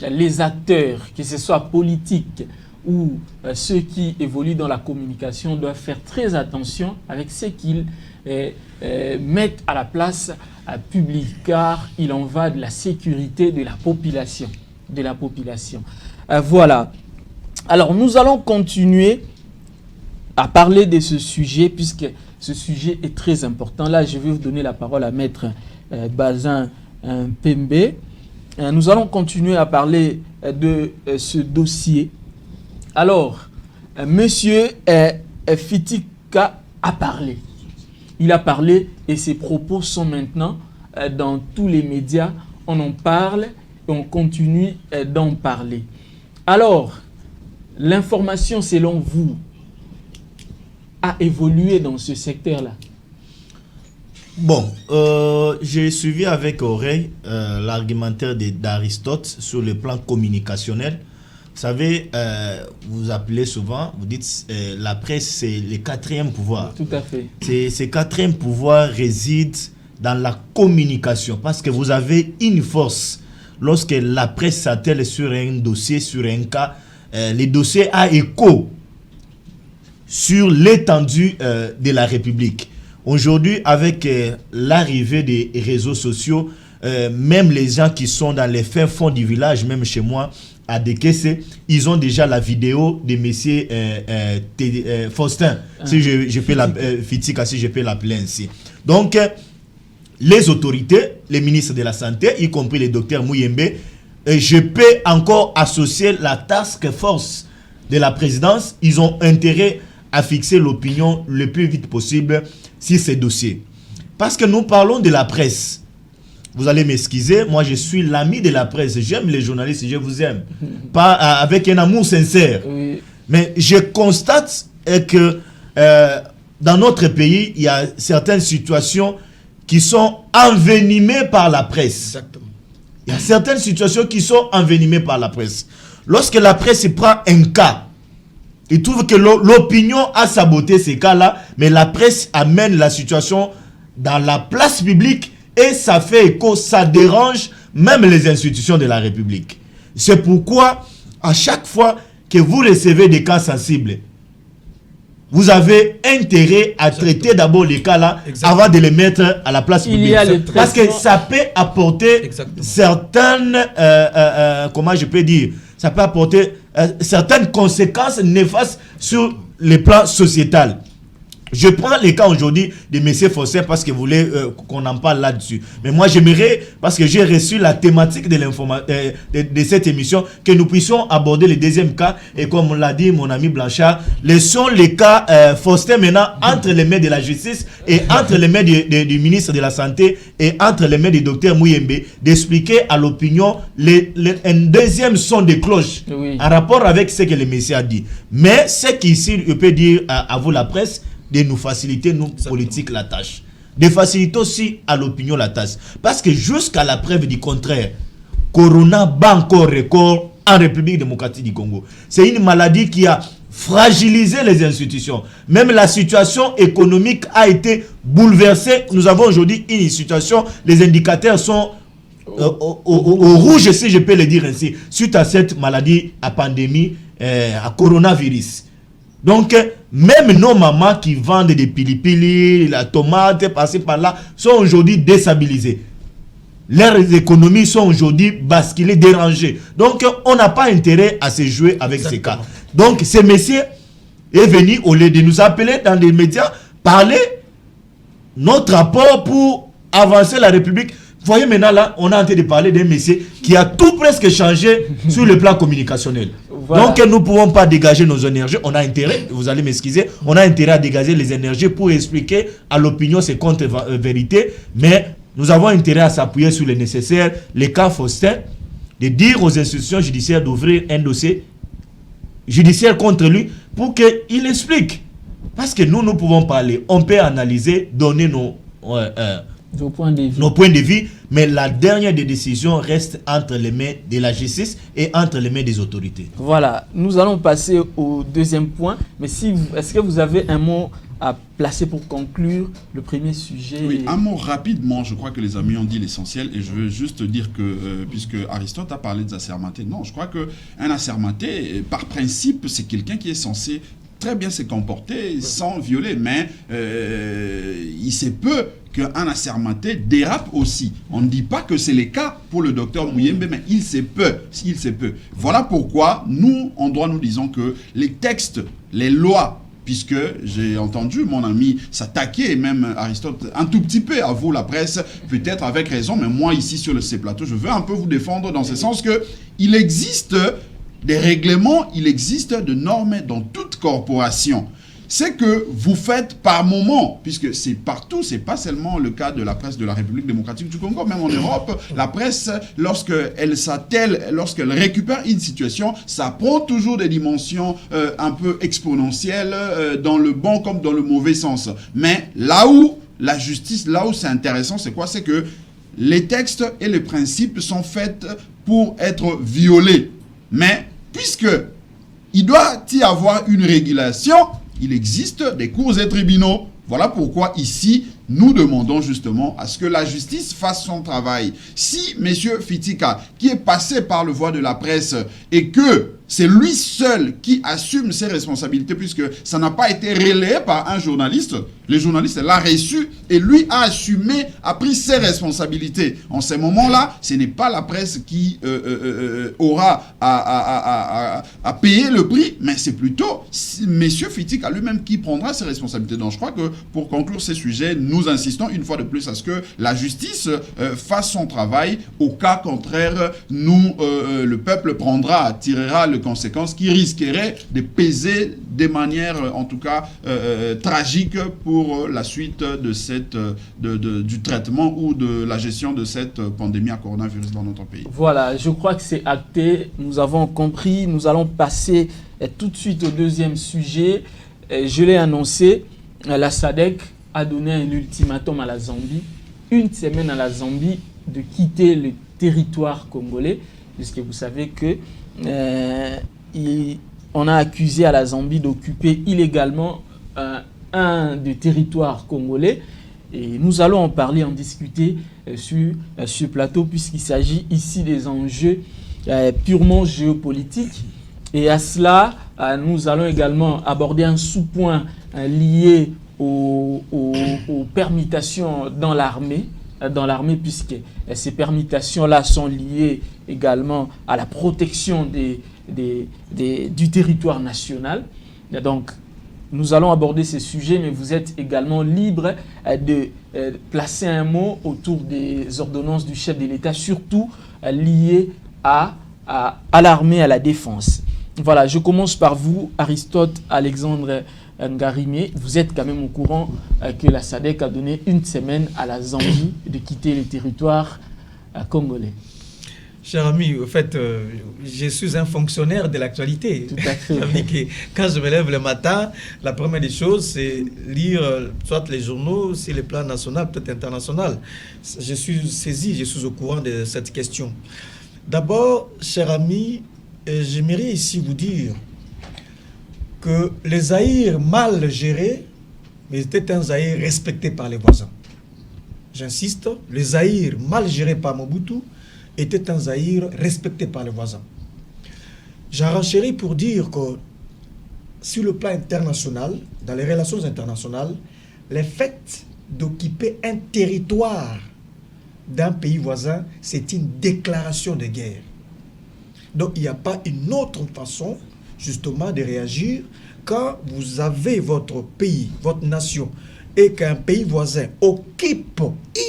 les acteurs, que ce soit politiques ou ceux qui évoluent dans la communication, doivent faire très attention avec ce qu'ils mettent à la place publique, car il en va de la sécurité de la population. Voilà. Alors, nous allons continuer à parler de ce sujet, puisque ce sujet est très important. Là, je vais vous donner la parole à Maître Bazin Pembe. Nous allons continuer à parler de ce dossier. Alors, Monsieur Fitika a parlé. Il a parlé et ses propos sont maintenant dans tous les médias. On en parle et on continue d'en parler. Alors, l'information, selon vous, a évolué dans ce secteur-là? Bon, j'ai suivi avec oreille l'argumentaire d'Aristote sur le plan communicationnel. Vous savez, vous appelez souvent, vous dites la presse, c'est le quatrième pouvoir. Tout à fait. Ce quatrième pouvoir réside dans la communication, parce que vous avez une force. Lorsque la presse s'attelle sur un dossier, sur un cas, le dossier a écho sur l'étendue de la République. Aujourd'hui, avec l'arrivée des réseaux sociaux, même les gens qui sont dans les fins fonds du village, même chez moi, à Dekese, ils ont déjà la vidéo de messieurs Faustin, si je peux Fitika, si je peux l'appeler ainsi. Donc, les autorités, les ministres de la Santé, y compris le docteur Mouyembe, je peux encore associer la task force de la présidence. Ils ont intérêt à fixer l'opinion le plus vite possible sur ces dossiers. Parce que nous parlons de la presse. Vous allez m'excuser, moi je suis l'ami de la presse. J'aime les journalistes, je vous aime. Pas avec un amour sincère. Oui. Mais je constate que dans notre pays, il y a certaines situations qui sont envenimées par la presse. Exactement. Il y a certaines situations qui sont envenimées par la presse. Lorsque la presse prend un cas, il trouve que l'opinion a saboté ces cas-là, mais la presse amène la situation dans la place publique et ça fait écho, ça dérange même les institutions de la République. C'est pourquoi, à chaque fois que vous recevez des cas sensibles, vous avez intérêt à traiter d'abord les cas-là avant de les mettre à la place publique. Parce que ça peut apporter certaines, comment je peux dire, ça peut apporter certaines conséquences néfastes sur le plan sociétal. Je prends les cas aujourd'hui de M. Fossé parce que vous voulez qu'on en parle là-dessus. Mais moi, j'aimerais, parce que j'ai reçu la thématique de, de cette émission, que nous puissions aborder le deuxième cas. Et comme l'a dit mon ami Blanchard, laissons les cas Fossé maintenant entre les mains de la justice et entre les mains du ministre de la Santé et entre les mains du docteur Mouyembe, d'expliquer à l'opinion un deuxième son de cloche en rapport avec ce que le monsieur a dit. Mais ce qu'ici, je peux dire à vous, la presse, de nous faciliter, nous, politiques, la tâche. De faciliter aussi à l'opinion la tâche. Parce que jusqu'à la preuve du contraire, Corona bat encore record en République démocratique du Congo. C'est une maladie qui a fragilisé les institutions. Même la situation économique a été bouleversée. Nous avons aujourd'hui une situation, les indicateurs sont au rouge, si je peux le dire ainsi, suite à cette maladie, à pandémie, à coronavirus. Donc, même nos mamans qui vendent des pilipili, la tomate, passées par là, sont aujourd'hui déstabilisées. Leurs économies sont aujourd'hui basculées, dérangées. Donc, on n'a pas intérêt à se jouer avec ces cas. Donc, ce monsieur est venu, au lieu de nous appeler dans les médias, parler notre rapport pour avancer la République. Vous voyez maintenant là, on est en train de parler d'un monsieur qui a tout presque changé sur le plan communicationnel. Voilà. Donc nous ne pouvons pas dégager nos énergies. On a intérêt, vous allez m'excuser, on a intérêt à dégager les énergies pour expliquer à l'opinion ces contre-vérités. Mais nous avons intérêt à s'appuyer sur le nécessaire, les cas Faustin, de dire aux institutions judiciaires d'ouvrir un dossier judiciaire contre lui pour qu'il explique. Parce que nous pouvons parler, on peut analyser, donner nos points de vue, mais la dernière des décisions reste entre les mains de la justice et entre les mains des autorités. Voilà, nous allons passer au deuxième point, mais est-ce que vous avez un mot à placer pour conclure le premier sujet? Oui, un mot rapidement, je crois que les amis ont dit l'essentiel, et je veux juste dire que, puisque Aristote a parlé des assermentés, non, je crois qu'un assermenté, par principe, c'est quelqu'un qui est censé très bien se comporter sans violer, mais il se peut qu'un assermenté dérape aussi. On ne dit pas que c'est le cas pour le docteur Mouyembe, mais il se peut. Voilà pourquoi nous, en droit, nous disons que les textes, les lois, puisque j'ai entendu mon ami s'attaquer, même Aristote, un tout petit peu à vous, la presse, peut-être avec raison, mais moi, ici, sur ces plateaux, je veux un peu vous défendre dans ce sens que il existe des règlements, il existe des normes dans toute corporation. C'est que vous faites par moment, puisque c'est partout, c'est pas seulement le cas de la presse de la République démocratique du Congo, même en Europe, la presse, lorsqu'elle s'attelle, lorsqu'elle récupère une situation, ça prend toujours des dimensions un peu exponentielles, dans le bon comme dans le mauvais sens. Mais là où la justice, là où c'est intéressant, c'est quoi? C'est que les textes et les principes sont faits pour être violés. Mais puisque il doit y avoir une régulation, il existe des cours et tribunaux. Voilà pourquoi ici, nous demandons justement à ce que la justice fasse son travail. Si M. Fitika, qui est passé par le voie de la presse, et que c'est lui seul qui assume ses responsabilités, puisque ça n'a pas été relayé par un journaliste, le journaliste l'a reçu et lui a assumé, a pris ses responsabilités. En ces moments-là, ce n'est pas la presse qui aura à payer le prix, mais c'est plutôt M. Fitika lui-même qui prendra ses responsabilités. Donc je crois que pour conclure ces sujets, nous insistons une fois de plus à ce que la justice fasse son travail. Au cas contraire, nous, le peuple tirera les conséquences qui risqueraient de peser de manière, en tout cas, tragique pour la suite de du traitement ou de la gestion de cette pandémie à coronavirus dans notre pays. Voilà, je crois que c'est acté. Nous avons compris. Nous allons passer tout de suite au deuxième sujet. Je l'ai annoncé, la SADC a donné un ultimatum à la Zambie, une semaine à la Zambie, de quitter le territoire congolais, puisque vous savez que on a accusé à la Zambie d'occuper illégalement un des territoires congolais. Et nous allons en parler, en discuter sur ce plateau, puisqu'il s'agit ici des enjeux purement géopolitiques. Et à cela, nous allons également aborder un sous-point lié aux permutations dans l'armée, puisque ces permutations-là sont liées également à la protection du territoire national. Et donc, nous allons aborder ces sujets, mais vous êtes également libre de placer un mot autour des ordonnances du chef de l'État, surtout liées à l'armée, à la défense. Voilà, je commence par vous, Aristote Alexandre Ngarimé. Vous êtes quand même au courant que la SADC a donné une semaine à la Zambie de quitter le territoire congolais. Cher ami, au fait, je suis un fonctionnaire de l'actualité. Tout à fait. Quand je me lève le matin, la première des choses, c'est lire soit les journaux, si le plan national, peut-être international. Je suis saisi, je suis au courant de cette question. D'abord, cher ami, j'aimerais ici vous dire que les Zaïre mal gérés, mais c'était un Zaïre respecté par les voisins. J'insiste, les Zaïre mal gérés par Mobutu était un Zaïre respecté par les voisins. J'arracherai pour dire que sur le plan international, dans les relations internationales, le fait d'occuper un territoire d'un pays voisin, c'est une déclaration de guerre. Donc il n'y a pas une autre façon justement de réagir quand vous avez votre pays, votre nation, et qu'un pays voisin occupe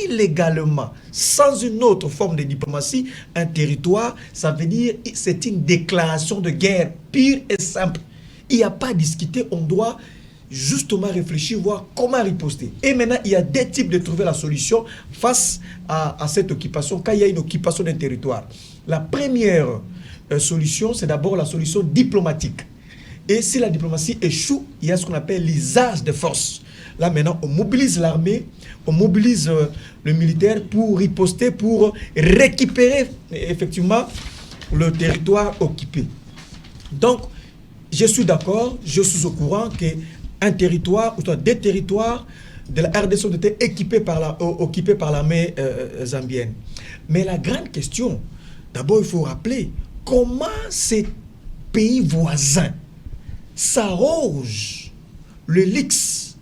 illégalement, sans une autre forme de diplomatie, un territoire. Ça veut dire que c'est une déclaration de guerre pure et simple. Il n'y a pas à discuter, on doit justement réfléchir, voir comment riposter. Et maintenant, il y a deux types de trouver la solution face à cette occupation, quand il y a une occupation d'un territoire. La première solution, c'est d'abord la solution diplomatique. Et si la diplomatie échoue, il y a ce qu'on appelle l'usage de force. Là maintenant, on mobilise l'armée, on mobilise le militaire pour riposter, pour récupérer effectivement le territoire occupé. Donc, je suis d'accord, je suis au courant qu'un territoire, ou des territoires de la RDC ont été occupés par l'armée zambienne. Mais la grande question, d'abord il faut rappeler comment ces pays voisins s'arrogent le luxe,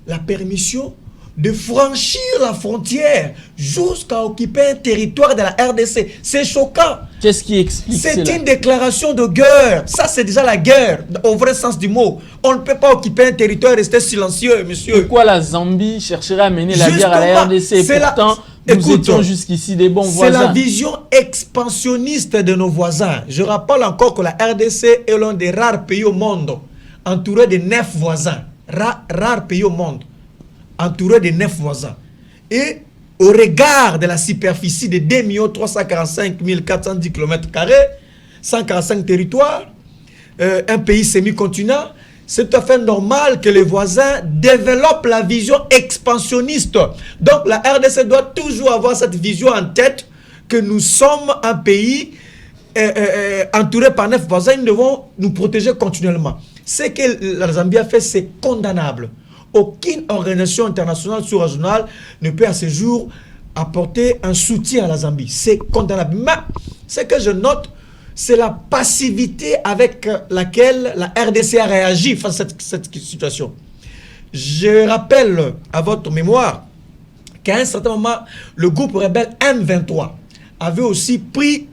la permission de franchir la frontière jusqu'à occuper un territoire de la RDC. C'est choquant. Qu'est-ce qui explique cela? C'est une déclaration de guerre. Ça, c'est déjà la guerre, au vrai sens du mot. On ne peut pas occuper un territoire et rester silencieux, monsieur. Pourquoi la Zambie chercherait à mener la guerre à la RDC? Et pourtant, nous étions jusqu'ici des bons voisins. C'est la vision expansionniste de nos voisins. Je rappelle encore que la RDC est l'un des rares pays au monde entouré de 9 voisins. Rare pays au monde, entouré de 9 voisins. Et au regard de la superficie de 2 345 410 km², 145 territoires, un pays semi-continent, c'est tout à fait normal que les voisins développent la vision expansionniste. Donc la RDC doit toujours avoir cette vision en tête que nous sommes un pays entouré par 9 voisins, nous devons nous protéger continuellement. Ce que la Zambie a fait, c'est condamnable. Aucune organisation internationale sous-régionale ne peut à ce jour apporter un soutien à la Zambie. C'est condamnable. Mais ce que je note, c'est la passivité avec laquelle la RDC a réagi face à cette situation. Je rappelle à votre mémoire qu'à un certain moment, le groupe rebelle M23 avait aussi pris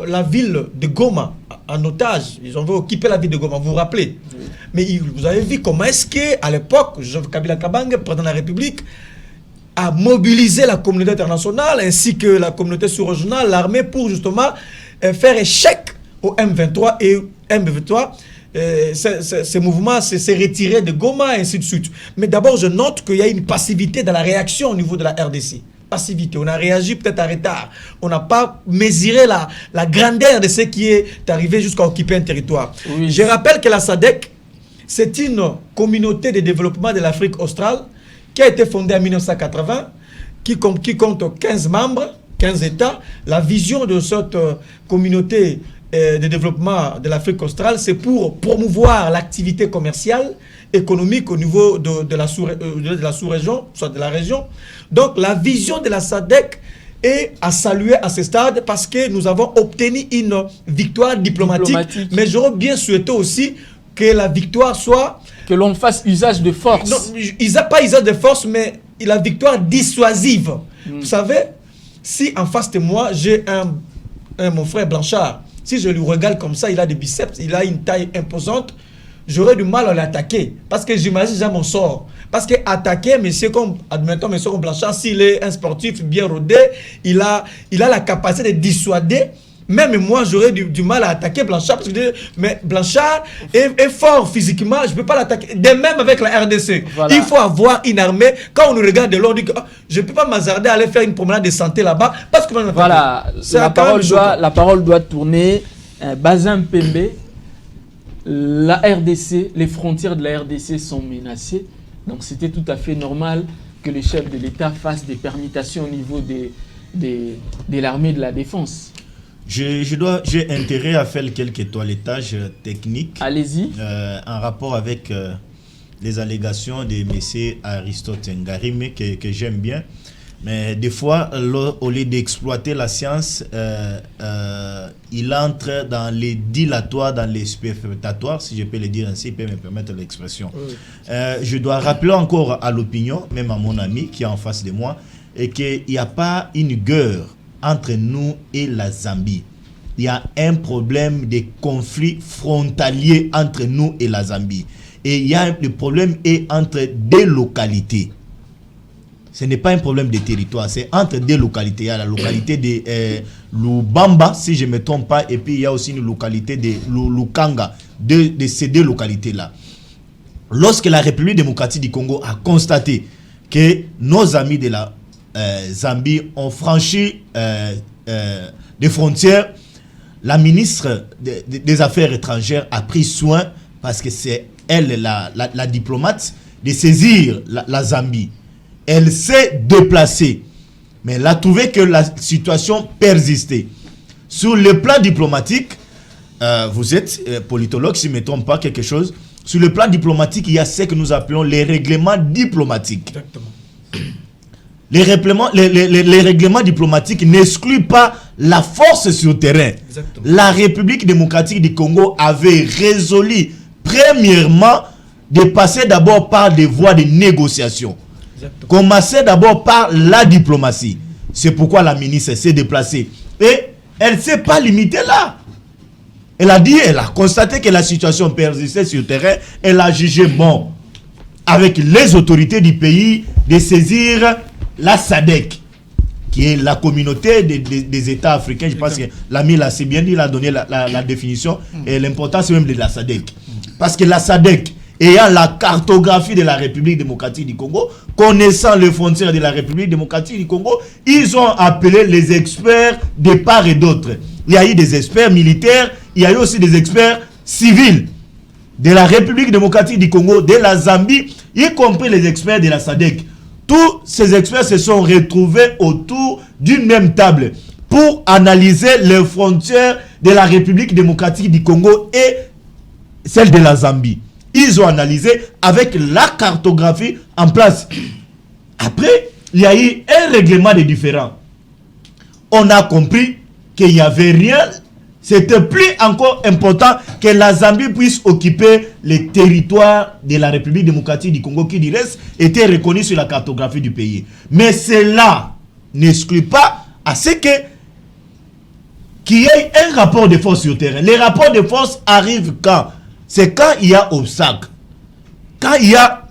la ville de Goma en otage. Ils ont occupé la ville de Goma, vous vous rappelez? Mais vous avez vu comment est-ce qu'à l'époque, Kabila Kabange, président de la République, a mobilisé la communauté internationale ainsi que la communauté sous-régionale, l'armée, pour justement faire échec au M23 et M23. Ces mouvements s'est retiré de Goma et ainsi de suite. Mais d'abord, je note qu'il y a une passivité dans la réaction au niveau de la RDC. Passivité. On a réagi peut-être en retard. On n'a pas mesuré la grandeur de ce qui est arrivé jusqu'à occuper un territoire. Oui. Je rappelle que la SADC, c'est une communauté de développement de l'Afrique australe qui a été fondée en 1980, qui compte 15 membres, 15 États. La vision de cette communauté de développement de l'Afrique australe, c'est pour promouvoir l'activité commerciale, économique au niveau de la sous-région, soit de la région. Donc la vision de la SADC est à saluer à ce stade parce que nous avons obtenu une victoire diplomatique. Mais j'aurais bien souhaité aussi que la victoire soit... Que l'on fasse usage de force. Non, pas usage de force, mais la victoire dissuasive. Vous savez, si en face de moi, j'ai mon frère Blanchard, si je lui regarde comme ça, il a des biceps, il a une taille imposante, j'aurais du mal à l'attaquer. Parce que j'imagine déjà mon sort. Parce que attaquer, admettons, monsieur comme Blanchard, s'il est un sportif bien rodé, il a la capacité de dissuader. Même moi, j'aurais du mal à attaquer Blanchard. Parce que, mais Blanchard est fort physiquement, je ne peux pas l'attaquer. De même avec la RDC. Voilà. Il faut avoir une armée. Quand on nous regarde de l'ordre, on dit que je ne peux pas m'hasarder à aller faire une promenade de santé là-bas. Parce que voilà, la parole doit tourner. Bazin Pembe, la RDC, les frontières de la RDC sont menacées. Donc c'était tout à fait normal que le chef de l'État fasse des permutations au niveau de l'armée de la défense. J'ai intérêt à faire quelques toilettages techniques. Allez-y. En rapport avec les allégations de M. Aristote Ngarime que j'aime bien. Mais des fois, au lieu d'exploiter la science, il entre dans les dilatoires, dans les superfétatoires, si je peux le dire ainsi, il peut me permettre l'expression. Oui. Je dois rappeler encore à l'opinion, même à mon ami qui est en face de moi, et qu'il n'y a pas une guerre entre nous et la Zambie. Il y a un problème de conflit frontalier entre nous et la Zambie. Et le problème est entre des localités. Ce n'est pas un problème de territoire, c'est entre deux localités. Il y a la localité de Lubamba, si je ne me trompe pas, et puis il y a aussi une localité de Lukanga, de ces deux localités-là. Lorsque la République démocratique du Congo a constaté que nos amis de la Zambie ont franchi des frontières, la ministre des Affaires étrangères a pris soin, parce que c'est elle, la diplomate, de saisir la Zambie. Elle s'est déplacée, mais elle a trouvé que la situation persistait. Sur le plan diplomatique, vous êtes politologue, si je ne me trompe pas, quelque chose. Sur le plan diplomatique, il y a ce que nous appelons les règlements diplomatiques. Exactement. Les règlements diplomatiques n'excluent pas la force sur terrain. Exactement. La République démocratique du Congo avait résolu, premièrement, de passer d'abord par des voies de négociation. Commencer d'abord par la diplomatie. C'est pourquoi la ministre s'est déplacée. Et elle ne s'est pas limitée là. Elle a constaté que la situation persistait sur le terrain. Elle a jugé bon, avec les autorités du pays, de saisir la SADC, qui est la communauté des États africains. Je pense que l'ami l'a assez bien dit, il a donné la définition. Et l'importance même de la SADC. Parce que la SADC, ayant la cartographie de la République démocratique du Congo, connaissant les frontières de la République démocratique du Congo, ils ont appelé les experts de part et d'autre. Il y a eu des experts militaires, il y a eu aussi des experts civils. de la République démocratique du Congo, de la Zambie, y compris les experts de la SADC. Tous ces experts se sont retrouvés autour d'une même table pour analyser les frontières de la République démocratique du Congo et celle de la Zambie. Ils ont analysé avec la cartographie en place. Après, il y a eu un règlement des différends. On a compris qu'il n'y avait rien. C'était plus encore important que la Zambie puisse occuper les territoires de la République démocratique du Congo qui, du reste, étaient reconnus sur la cartographie du pays. Mais cela n'exclut pas à ce qu'il y ait un rapport de force sur le terrain. Les rapports de force arrivent quand? C'est quand il y a obstacle. Quand il y a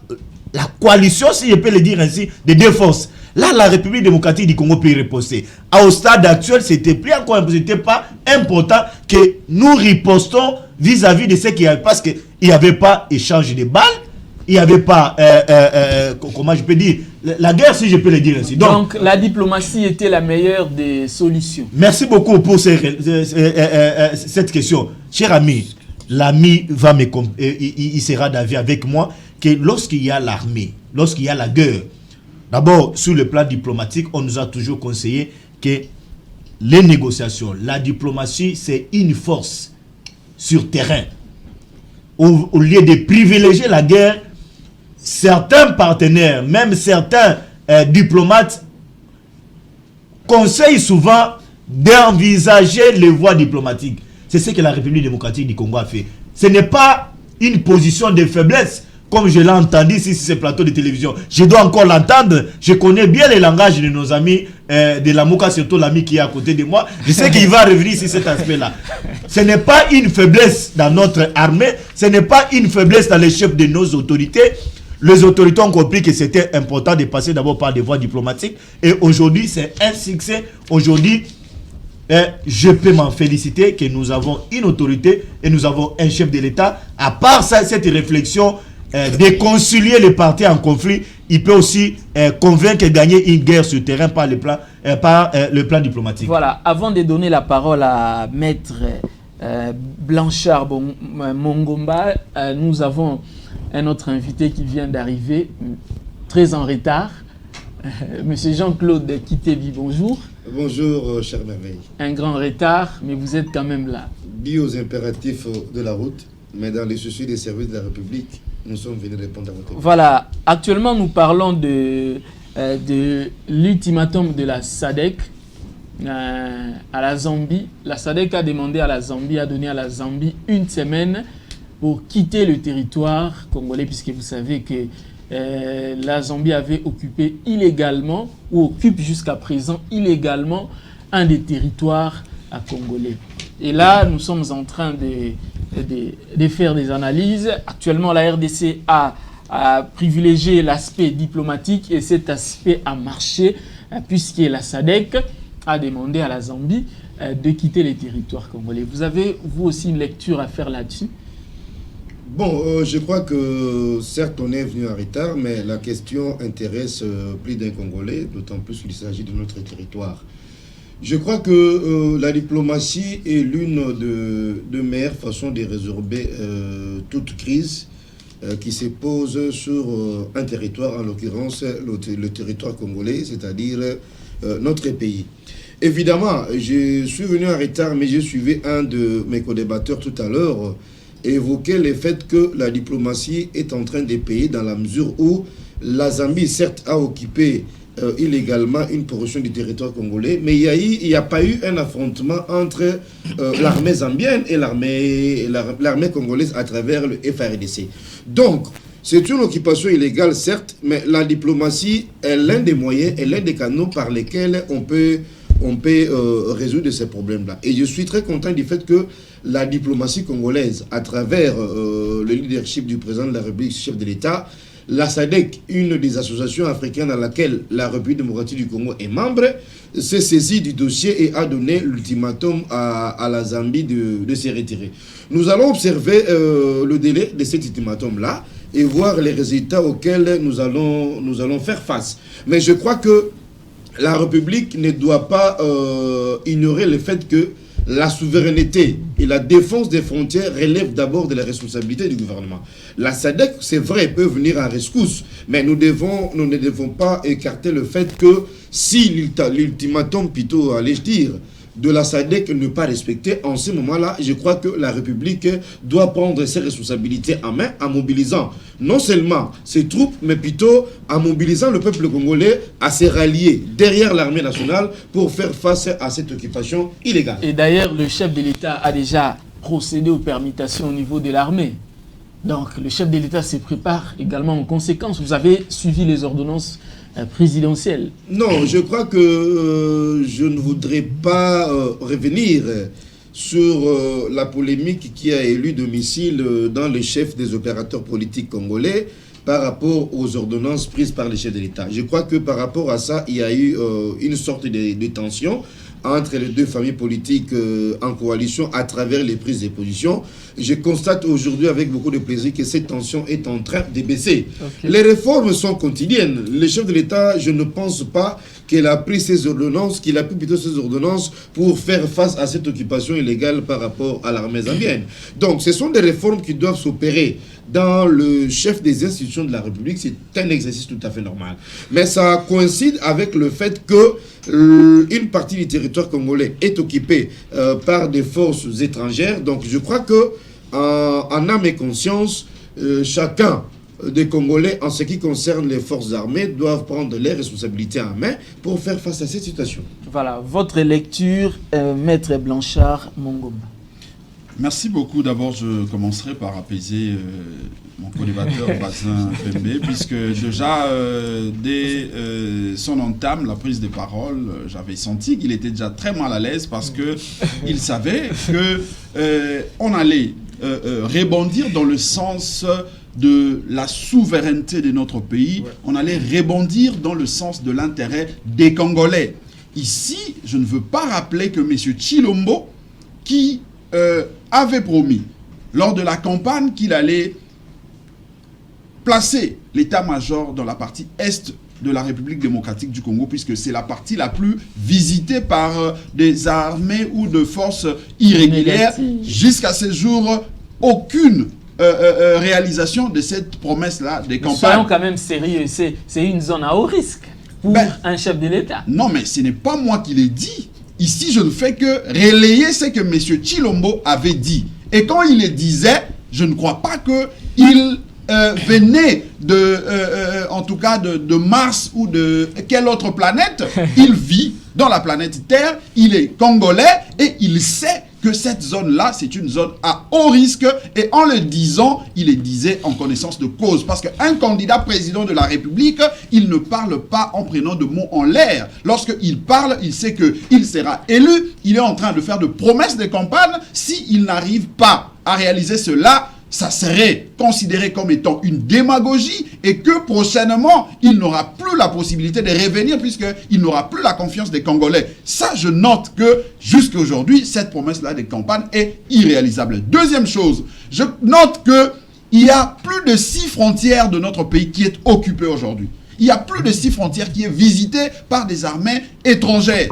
la coalition, si je peux le dire ainsi, de deux forces. Là, la République démocratique du Congo peut y riposter. Au stade actuel, c'était plus encore, c'était pas important que nous ripostons vis-à-vis de ce qu'il y avait, parce qu'il n'y avait pas échange de balles, il n'y avait pas, comment je peux dire, la guerre, si je peux le dire ainsi. Donc la diplomatie était la meilleure des solutions. Merci beaucoup pour cette question. Cher ami, l'ami va il sera d'avis avec moi que lorsqu'il y a l'armée, lorsqu'il y a la guerre, d'abord, sur le plan diplomatique, on nous a toujours conseillé que les négociations, la diplomatie, c'est une force sur terrain. Au lieu de privilégier la guerre, certains partenaires, même certains diplomates, conseillent souvent d'envisager les voies diplomatiques. C'est ce que la République démocratique du Congo a fait. Ce n'est pas une position de faiblesse, comme je l'ai entendu ici sur ce plateau de télévision. Je dois encore l'entendre. Je connais bien le langage de nos amis de la Mouka, surtout l'ami qui est à côté de moi. Je sais qu'il va revenir sur cet aspect-là. Ce n'est pas une faiblesse dans notre armée. Ce n'est pas une faiblesse dans les chefs de nos autorités. Les autorités ont compris que c'était important de passer d'abord par des voies diplomatiques. Et aujourd'hui, c'est un succès. Aujourd'hui, je peux m'en féliciter que nous avons une autorité et nous avons un chef de l'État. À part ça, cette réflexion de concilier les partis en conflit, il peut aussi convaincre et gagner une guerre sur le terrain par le plan diplomatique. Voilà, avant de donner la parole à Maître Blanchard Mongomba, nous avons un autre invité qui vient d'arriver, très en retard. Monsieur Jean-Claude Kitebi, bonjour. Bonjour, cher merveille. Un grand retard, mais vous êtes quand même là. Dit aux impératifs de la route, mais dans les soucis des services de la République, nous sommes venus répondre à votre question. Voilà, actuellement nous parlons de l'ultimatum de la SADC à la Zambie. La SADC a demandé à la Zambie, a donné à la Zambie une semaine pour quitter le territoire congolais, puisque vous savez que la Zambie avait occupé illégalement, ou occupe jusqu'à présent illégalement, un des territoires congolais. Et là, nous sommes en train de faire des analyses. Actuellement, la RDC a privilégié l'aspect diplomatique et cet aspect a marché, puisque la SADC a demandé à la Zambie de quitter les territoires congolais. Vous avez, vous aussi, une lecture à faire là-dessus? Bon, je crois que certes on est venu en retard, mais la question intéresse plus d'un Congolais, d'autant plus qu'il s'agit de notre territoire. Je crois que la diplomatie est l'une de meilleures façons de résorber toute crise qui se pose sur un territoire, en l'occurrence le territoire congolais, c'est-à-dire notre pays. Évidemment, je suis venu en retard, mais je suivais un de mes co-débatteurs tout à l'heure évoquer le fait que la diplomatie est en train de payer dans la mesure où la Zambie, certes, a occupé illégalement une portion du territoire congolais, mais il n'y a pas eu un affrontement entre l'armée zambienne et l'armée congolaise à travers le FARDC. Donc, c'est une occupation illégale, certes, mais la diplomatie est l'un des moyens et l'un des canaux par lesquels on peut résoudre ces problèmes-là. Et je suis très content du fait que la diplomatie congolaise, à travers le leadership du président de la République, chef de l'État, la SADC, une des associations africaines dans laquelle la République démocratique du Congo est membre, s'est saisie du dossier et a donné l'ultimatum à la Zambie de se retirer. Nous allons observer le délai de cet ultimatum-là et voir les résultats auxquels nous allons faire face. Mais je crois que la République ne doit pas ignorer le fait que la souveraineté et la défense des frontières relèvent d'abord de la responsabilité du gouvernement. La SADC, c'est vrai, peut venir en rescousse, mais nous ne devons pas écarter le fait que si l'ultimatum, plutôt, allais-je dire, de la SADC ne pas respecter, en ce moment-là, je crois que la République doit prendre ses responsabilités en main en mobilisant non seulement ses troupes, mais plutôt en mobilisant le peuple congolais à se rallier derrière l'armée nationale pour faire face à cette occupation illégale. Et d'ailleurs, le chef de l'État a déjà procédé aux permutations au niveau de l'armée. Donc, le chef de l'État se prépare également en conséquence. Vous avez suivi les ordonnances présidentielle. Non, je crois que je ne voudrais pas revenir sur la polémique qui a élu domicile dans le chef des opérateurs politiques congolais par rapport aux ordonnances prises par le chef de l'État. Je crois que par rapport à ça, il y a eu une sorte de tension entre les deux familles politiques en coalition à travers les prises de position. Je constate aujourd'hui avec beaucoup de plaisir que cette tension est en train de baisser. Okay. Les réformes sont quotidiennes. Le chef de l'État, je ne pense pas qu'il a pris ces ordonnances, qu'il a pris plutôt ces ordonnances pour faire face à cette occupation illégale par rapport à l'armée zambienne. Donc, ce sont des réformes qui doivent s'opérer dans le chef des institutions de la République. C'est un exercice tout à fait normal. Mais ça coïncide avec le fait que une partie du territoire congolais est occupée par des forces étrangères. Donc, je crois que en âme et conscience, chacun des Congolais, en ce qui concerne les forces armées, doivent prendre les responsabilités en main pour faire face à cette situation. Voilà, votre lecture, Maître Blanchard Mongomba. Merci beaucoup. D'abord, je commencerai par apaiser mon co-débatteur Bazin Pembe, puisque déjà, dès son entame, la prise de parole, j'avais senti qu'il était déjà très mal à l'aise parce qu'il savait qu'on allait rebondir dans le sens de la souveraineté de notre pays, on allait rebondir dans le sens de l'intérêt des Congolais. Ici, je ne veux pas rappeler que M. Tshilombo, qui avait promis lors de la campagne qu'il allait placer l'état-major dans la partie est de la République démocratique du Congo, puisque c'est la partie la plus visitée par des armées ou de forces irrégulières. Jusqu'à ce jour, aucune réalisation de cette promesse-là des campagnes. Soyons quand même sérieux, c'est une zone à haut risque pour un chef de l'État. Non, mais ce n'est pas moi qui l'ai dit. Ici, je ne fais que relayer ce que M. Tshilombo avait dit. Et quand il le disait, je ne crois pas qu'il venait en tout cas de Mars ou de quelle autre planète. Il vit dans la planète Terre, il est congolais et il sait que cette zone-là, c'est une zone à haut risque. Et en le disant, il le disait en connaissance de cause. Parce qu'un candidat président de la République, il ne parle pas en prenant de mots en l'air. Lorsqu'il parle, il sait qu'il sera élu. Il est en train de faire de promesses de campagne. S'il n'arrive pas à réaliser cela, ça serait considéré comme étant une démagogie et que prochainement, il n'aura plus la possibilité de revenir puisqu'il n'aura plus la confiance des Congolais. Ça, je note que jusqu'à aujourd'hui, cette promesse-là de campagne est irréalisable. Deuxième chose, je note qu'il y a plus de 6 frontières de notre pays qui est occupée aujourd'hui. Il y a plus de 6 frontières qui est visitée par des armées étrangères.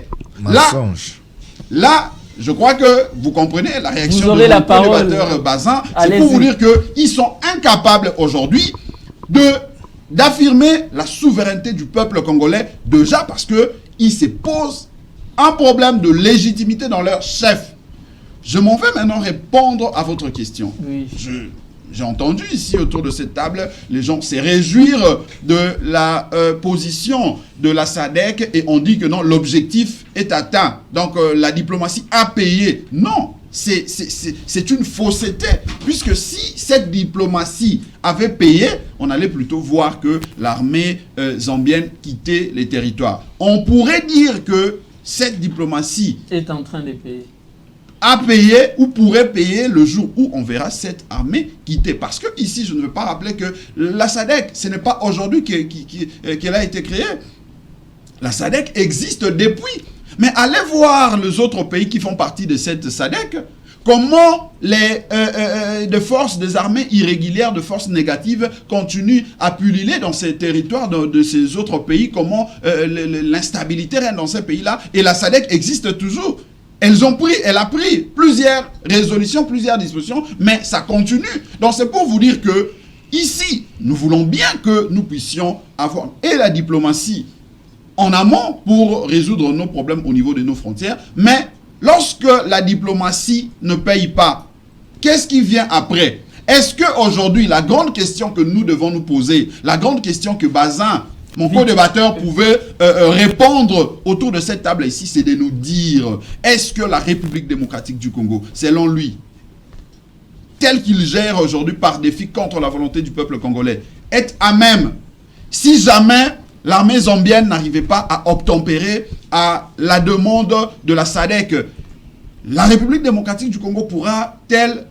Là, je crois que vous comprenez la réaction de mon co-débatteur Bazin. C'est pour vous dire qu'ils sont incapables aujourd'hui d'affirmer la souveraineté du peuple congolais, déjà parce qu'ils se posent un problème de légitimité dans leur chef. Je m'en vais maintenant répondre à votre question. Oui. J'ai entendu ici autour de cette table les gens se réjouir de la position de la SADC et on dit que non, l'objectif est atteint. Donc la diplomatie a payé. Non, c'est une fausseté. Puisque si cette diplomatie avait payé, on allait plutôt voir que l'armée zambienne quittait les territoires. On pourrait dire que cette diplomatie est en train de payer. A payé ou pourrait payer le jour où on verra cette armée quitter. Parce que ici, je ne veux pas rappeler que la SADC, ce n'est pas aujourd'hui qu'elle a été créée. La SADC existe depuis. Mais allez voir les autres pays qui font partie de cette SADC, comment des forces, des armées irrégulières, de forces négatives continuent à pulluler dans ces territoires de ces autres pays, comment l'instabilité règne dans ces pays-là. Et la SADC existe toujours. Elle a pris plusieurs résolutions, plusieurs dispositions, mais ça continue. Donc c'est pour vous dire que ici, nous voulons bien que nous puissions avoir et la diplomatie en amont pour résoudre nos problèmes au niveau de nos frontières, mais lorsque la diplomatie ne paye pas, qu'est-ce qui vient après? Est-ce qu'aujourd'hui, la grande question que nous devons nous poser, la grande question que Bazin, mon co-débatteur, pouvait répondre autour de cette table ici, c'est de nous dire, est-ce que la République démocratique du Congo, selon lui, tel qu'il gère aujourd'hui par défi contre la volonté du peuple congolais, est à même, si jamais l'armée zambienne n'arrivait pas à obtempérer à la demande de la SADC, la République démocratique du Congo pourra-t-elle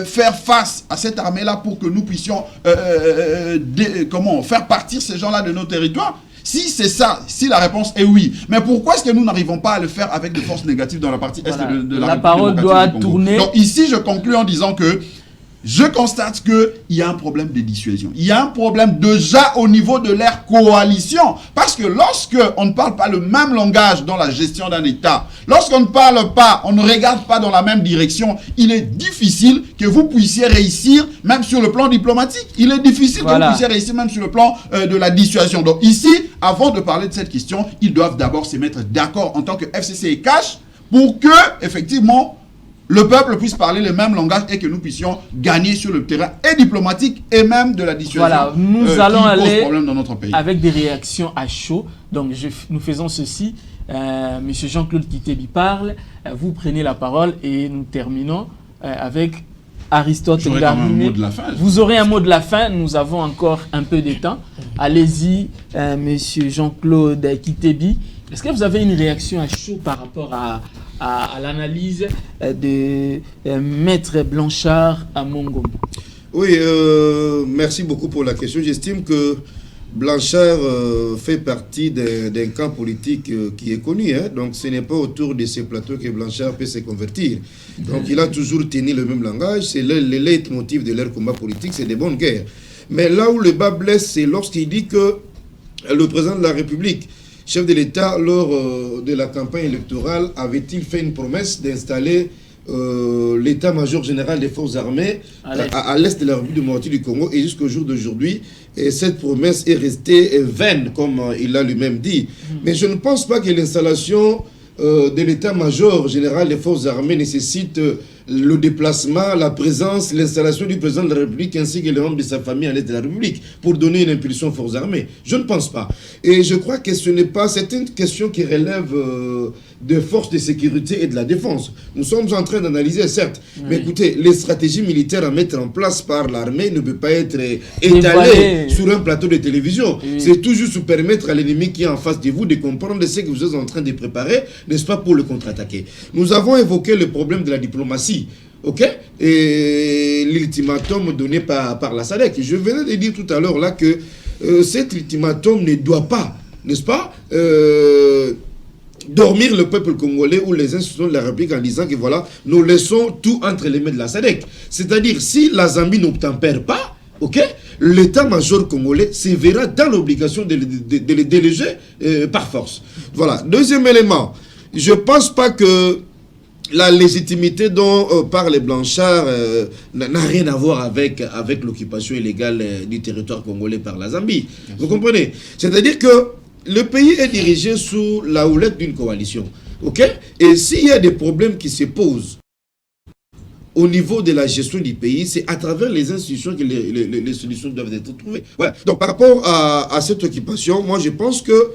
faire face à cette armée-là pour que nous puissions faire partir ces gens-là de nos territoires? Si c'est ça, si la réponse est oui, mais pourquoi est-ce que nous n'arrivons pas à le faire avec des forces négatives dans la partie est de la République parole doit tourner. Donc ici, je conclue en disant que je constate qu'il y a un problème de dissuasion. Il y a un problème déjà au niveau de leur coalition. Parce que lorsque on ne parle pas le même langage dans la gestion d'un État, lorsqu'on ne parle pas, on ne regarde pas dans la même direction, il est difficile que vous puissiez réussir même sur le plan diplomatique. Il est difficile que vous puissiez réussir même sur le plan de la dissuasion. Donc ici, avant de parler de cette question, ils doivent d'abord se mettre d'accord en tant que FCC et CACH pour que, effectivement, le peuple puisse parler le même langage et que nous puissions gagner sur le terrain et diplomatique et même de la dissuasion. Voilà, nous allons aller problème dans notre pays. Avec des réactions à chaud. Donc nous faisons ceci. Monsieur Jean-Claude Kitebi parle, vous prenez la parole et nous terminons avec Aristote Ngarime. Vous aurez un mot de la fin, nous avons encore un peu de temps. Allez-y, monsieur Jean-Claude Kitebi. Est-ce que vous avez une réaction à chaud par rapport à l'analyse de Maître Blanchard à Mongombo? Oui, merci beaucoup pour la question. J'estime que Blanchard fait partie d'un camp politique qui est connu. Hein? Donc ce n'est pas autour de ces plateaux que Blanchard peut se convertir. Donc il a toujours tenu le même langage. C'est le leitmotiv de leur combat politique, c'est des bonnes guerres. Mais là où le bas blesse, c'est lorsqu'il dit que le président de la République, chef de l'État, lors de la campagne électorale, avait-il fait une promesse d'installer l'état-major général des forces armées à l'est de la République démocratique du Congo, et jusqu'au jour d'aujourd'hui, cette promesse est restée vaine, comme il l'a lui-même dit. Mais je ne pense pas que l'installation de l'état-major général des forces armées nécessite le déplacement, la présence, l'installation du président de la République ainsi que les membres de sa famille à l'est de la République pour donner une impulsion aux forces armées. Je ne pense pas. Et je crois que c'est une question qui relève des forces de sécurité et de la défense. Nous sommes en train d'analyser, certes, mais écoutez, les stratégies militaires à mettre en place par l'armée ne peuvent pas être étalées sur un plateau de télévision. C'est toujours se permettre à l'ennemi qui est en face de vous de comprendre ce que vous êtes en train de préparer, n'est-ce pas, pour le contre-attaquer. Nous avons évoqué le problème de la diplomatie. Ok, et l'ultimatum donné par la SADC. Je venais de dire tout à l'heure là que cet ultimatum ne doit pas, n'est-ce pas, dormir le peuple congolais ou les institutions de la République en disant que voilà, nous laissons tout entre les mains de la SADC. C'est-à-dire, si la Zambie n'obtempère pas, ok, l'état-major congolais se verra dans l'obligation de les déléger par force. Voilà. Deuxième élément, je ne pense pas que la légitimité dont parle Blanchard n'a rien à voir avec l'occupation illégale du territoire congolais par la Zambie. Vous comprenez? C'est-à-dire que le pays est dirigé sous la houlette d'une coalition. Ok? Et s'il y a des problèmes qui se posent au niveau de la gestion du pays, c'est à travers les institutions que les solutions doivent être trouvées. Voilà. Donc par rapport à cette occupation, moi je pense que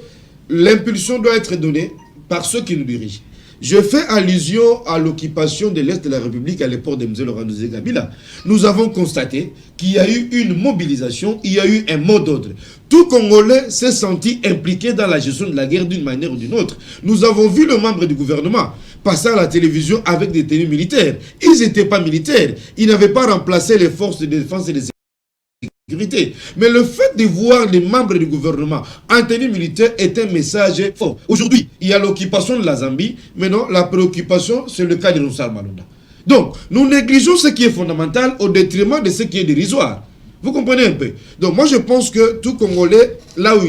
l'impulsion doit être donnée par ceux qui nous dirigent. Je fais allusion à l'occupation de l'Est de la République à l'époque de M. Laurent Kabila. Nous avons constaté qu'il y a eu une mobilisation, il y a eu un mot d'ordre. Tout Congolais s'est senti impliqué dans la gestion de la guerre d'une manière ou d'une autre. Nous avons vu le membre du gouvernement passer à la télévision avec des tenues militaires. Ils n'étaient pas militaires. Ils n'avaient pas remplacé les forces de défense et de sécurité. Mais le fait de voir les membres du gouvernement en tenue militaire est un message fort. Aujourd'hui, il y a l'occupation de la Zambie. Maintenant, la préoccupation, c'est le cas de Roussal Malonda. Donc, nous négligeons ce qui est fondamental au détriment de ce qui est dérisoire. Vous comprenez un peu? Donc, moi, je pense que tout Congolais, là où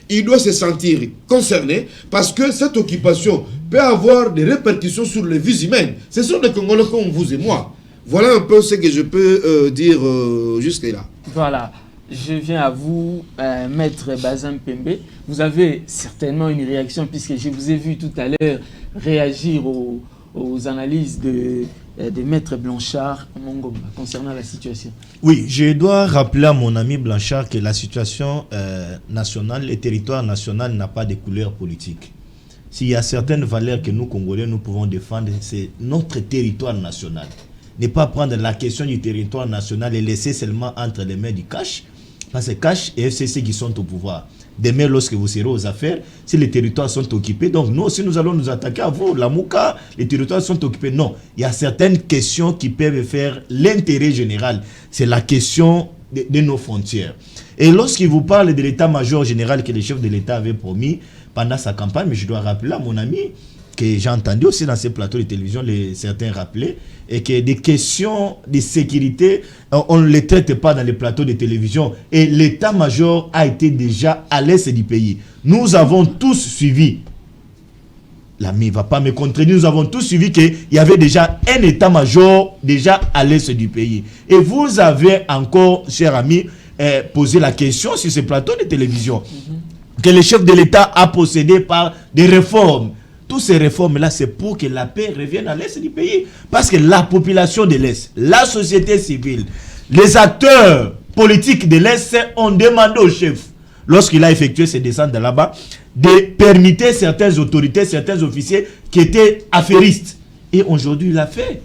il doit se sentir concerné parce que cette occupation peut avoir des répercussions sur les vies humaines. Ce sont des Congolais comme vous et moi. Voilà un peu ce que je peux dire jusque-là. Voilà. Je viens à vous, Maître Bazin Pembe. Vous avez certainement une réaction puisque je vous ai vu tout à l'heure réagir aux analyses de Maître Blanchard Mongomba concernant la situation. Oui, je dois rappeler à mon ami Blanchard que la situation nationale, le territoire national n'a pas de couleur politique. S'il y a certaines valeurs que nous, Congolais, nous pouvons défendre, c'est notre territoire national. Ne pas prendre la question du territoire national et laisser seulement entre les mains du Cash, parce que Cash et FCC qui sont au pouvoir. Demain, lorsque vous serez aux affaires, si les territoires sont occupés, donc nous aussi nous allons nous attaquer à vous, la Mouka, les territoires sont occupés. Non, il y a certaines questions qui peuvent faire l'intérêt général. C'est la question de nos frontières. Et lorsqu'il vous parle de l'état-major général que le chef de l'État avait promis pendant sa campagne, mais je dois rappeler à mon ami que j'ai entendu aussi dans ces plateaux de télévision, certains rappeler, et que des questions de sécurité, on ne les traite pas dans les plateaux de télévision. Et l'état-major a été déjà à l'est du pays. Nous avons tous suivi, l'ami ne va pas me contredire, nous avons tous suivi qu'il y avait déjà un état-major déjà à l'est du pays. Et vous avez encore, cher ami, posé la question sur ces plateaux de télévision, que le chef de l'État a procédé par des réformes. Toutes ces réformes-là, c'est pour que la paix revienne à l'est du pays. Parce que la population de l'Est, la société civile, les acteurs politiques de l'Est ont demandé au chef, lorsqu'il a effectué ses descentes de là-bas, de permettre certaines autorités, certains officiers qui étaient affairistes. Et aujourd'hui, il l'a fait.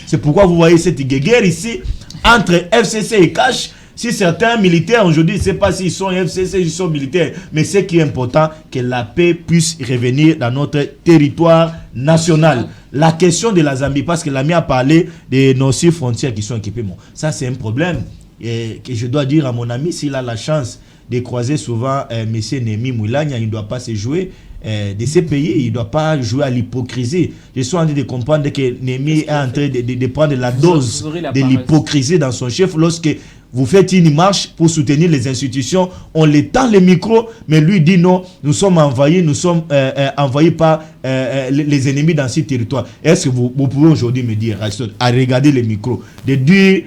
C'est pourquoi vous voyez cette guerre ici, entre FCC et Cash. Si certains militaires aujourd'hui, je ne sais pas s'ils sont FCC, ils sont militaires, mais ce qui est important, que la paix puisse revenir dans notre territoire national. La question de la Zambie, parce que l'ami a parlé de nos 6 frontières qui sont équipées. Bon, ça c'est un problème et que je dois dire à mon ami, s'il a la chance de croiser souvent M. Némi Moulania, il ne doit pas se jouer de ces pays, il ne doit pas jouer à l'hypocrisie. Je suis en train de comprendre que Némi est en train de prendre la dose de l'hypocrisie dans son chef lorsque vous faites une marche pour soutenir les institutions, on les tend le micro, mais lui dit non, nous sommes envahis par les ennemis dans ce territoire. Est-ce que vous pouvez aujourd'hui me dire, à regarder les micros, de dire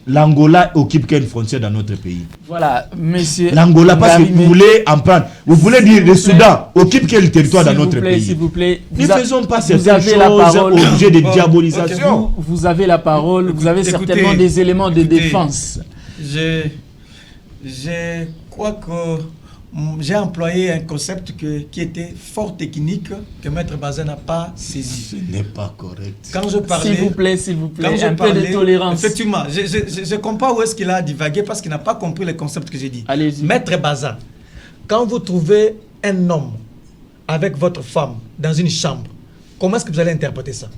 l'Angola occupe quelle frontière dans notre pays? Voilà, monsieur. L'Angola, parce que vous voulez en prendre. Vous voulez dire le Soudan occupe quel territoire dans notre pays? S'il vous plaît, ne faisons pas certaines choses objet de diabolisation. Vous avez la parole, vous avez certainement des éléments de défense. Je crois que j'ai employé un concept qui était fort technique, que Maître Bazin n'a pas saisi. Ce n'est pas correct. Quand je parlais, s'il vous plaît, un peu de tolérance. Effectivement, je comprends où est-ce qu'il a divagué parce qu'il n'a pas compris le concept que j'ai dit. Allez-y. Maître Bazin, quand vous trouvez un homme avec votre femme dans une chambre, comment est-ce que vous allez interpréter ça?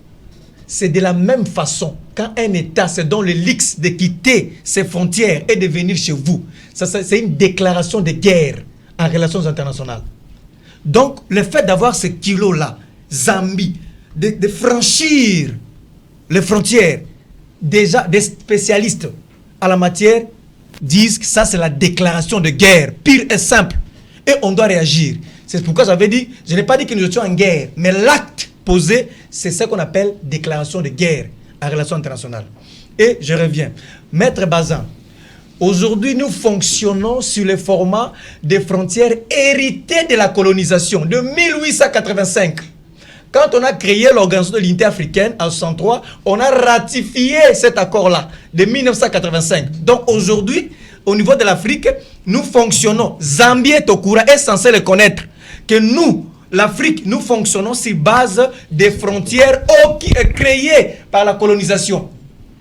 C'est de la même façon quand un État se donne le luxe de quitter ses frontières et de venir chez vous. C'est une déclaration de guerre en relations internationales. Donc, le fait d'avoir ce kilo-là, Zambie, de franchir les frontières, déjà des spécialistes à la matière disent que ça c'est la déclaration de guerre, pure et simple. Et on doit réagir. C'est pourquoi j'avais dit, je n'ai pas dit que nous étions en guerre, mais l'acte posé, c'est ce qu'on appelle déclaration de guerre en relations internationales. Et je reviens. Maître Bazin, aujourd'hui nous fonctionnons sur le format des frontières héritées de la colonisation de 1885. Quand on a créé l'Organisation de l'Unité africaine en 1963, on a ratifié cet accord-là de 1985. Donc aujourd'hui, au niveau de l'Afrique, nous fonctionnons. Zambie est au courant, est censé le connaître, que nous, l'Afrique, nous fonctionnons sur base des frontières créées par la colonisation.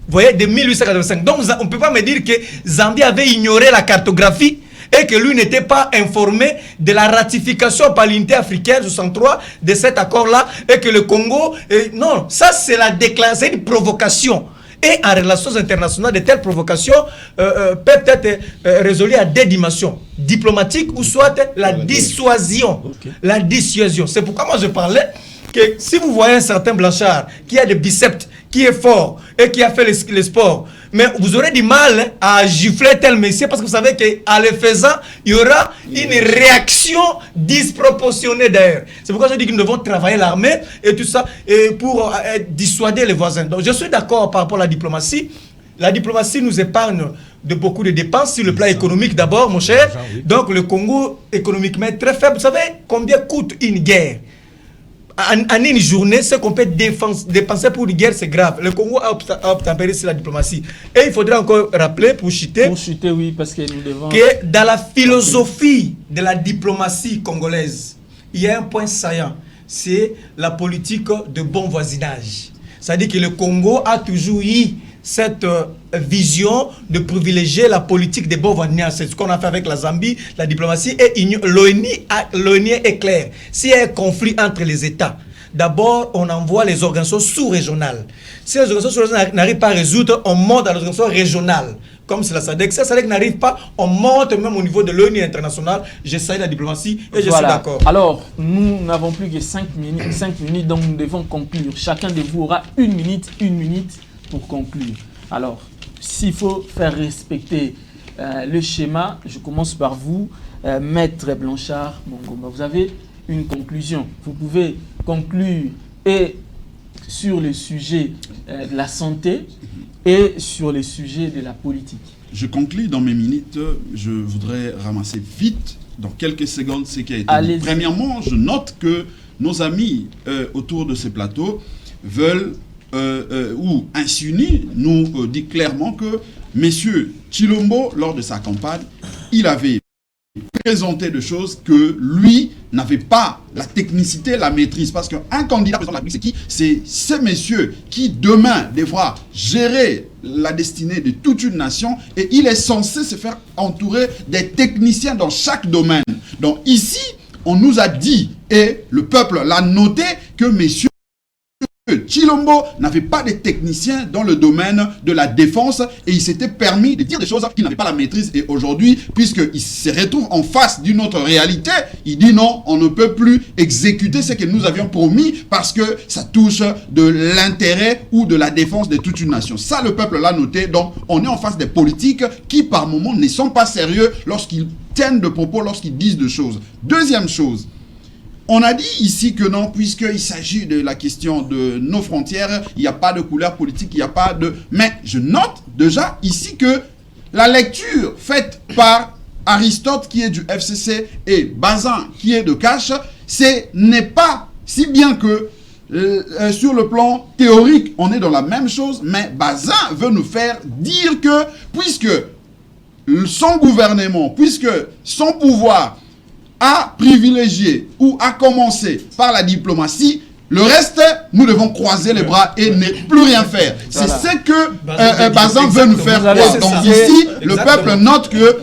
Vous voyez, de 1885. Donc, on ne peut pas me dire que Zambie avait ignoré la cartographie et que lui n'était pas informé de la ratification par l'unité africaine 63 de cet accord-là et que le Congo... non, ça c'est la déclaration, c'est une provocation. Et en relations internationales, de telles provocations peuvent être résolues à des dimensions diplomatiques ou soit la dissuasion. Okay. La dissuasion. C'est pourquoi moi je parlais que si vous voyez un certain Blanchard qui a des biceps, qui est fort et qui a fait le sport, Mais vous aurez du mal à gifler tel messie parce que vous savez qu'en le faisant, il y aura une réaction disproportionnée d'ailleurs. C'est pourquoi je dis que nous devons travailler l'armée et tout ça et pour dissuader les voisins. Donc je suis d'accord par rapport à la diplomatie. La diplomatie nous épargne de beaucoup de dépenses sur le plan économique d'abord, mon cher. Donc le Congo économiquement est très faible. Vous savez combien coûte une guerre? En une journée, ce qu'on peut dépenser pour une guerre, c'est grave. Le Congo a obtempéré sur la diplomatie. Et il faudrait encore rappeler, pour chuter, oui, parce que nous devons... que dans la philosophie de la diplomatie congolaise, il y a un point saillant, c'est la politique de bon voisinage. C'est-à-dire que le Congo a toujours eu cette vision de privilégier la politique des bons voisinages. C'est ce qu'on a fait avec la Zambie, la diplomatie et l'ONU est clair. S'il y a un conflit entre les États, d'abord on envoie les organisations sous-régionales. Si les organisations sous-régionales n'arrivent pas à résoudre, on monte à l'organisation régionale. Comme c'est la SADC. Si la SADC n'arrive pas, on monte même au niveau de l'ONU internationale. J'essaye la diplomatie et je suis d'accord. Alors, nous n'avons plus que 5 minutes, donc nous devons conclure. Chacun de vous aura une minute pour conclure. Alors, s'il faut faire respecter le schéma, je commence par vous, Maître Blanchard Mongomba. Vous avez une conclusion. Vous pouvez conclure et sur le sujet de la santé et sur le sujet de la politique. Je conclus dans mes minutes. Je voudrais ramasser vite, dans quelques secondes, ce qui a été dit. Premièrement, je note que nos amis autour de ces plateaux veulent ou insinuent, nous dit clairement que M. Tshilombo, lors de sa campagne, il avait présenté des choses que lui n'avait pas la technicité, la maîtrise. Parce qu'un candidat président de la République, c'est qui? C'est ce monsieur qui demain devra gérer la destinée de toute une nation et il est censé se faire entourer des techniciens dans chaque domaine. Donc ici, on nous a dit, et le peuple l'a noté, que messieurs Tshilombo n'avait pas de technicien dans le domaine de la défense et il s'était permis de dire des choses qu'il n'avait pas la maîtrise. Et aujourd'hui, puisqu'il se retrouve en face d'une autre réalité, il dit non, on ne peut plus exécuter ce que nous avions promis parce que ça touche de l'intérêt ou de la défense de toute une nation. Ça, le peuple l'a noté. Donc, on est en face des politiques qui, par moments, ne sont pas sérieux lorsqu'ils tiennent de propos, lorsqu'ils disent des choses. Deuxième chose, on a dit ici que non, puisqu'il s'agit de la question de nos frontières, il n'y a pas de couleur politique, il n'y a pas de... Mais je note déjà ici que la lecture faite par Aristote, qui est du FCC, et Bazin, qui est de Cash, n'est pas si bien que sur le plan théorique, on est dans la même chose, mais Bazin veut nous faire dire que, puisque son gouvernement, puisque son pouvoir a privilégié ou a commencé par la diplomatie, le reste, nous devons croiser les bras et ne plus rien faire. C'est ce que Bazin veut nous faire croire. Donc ici, le peuple note que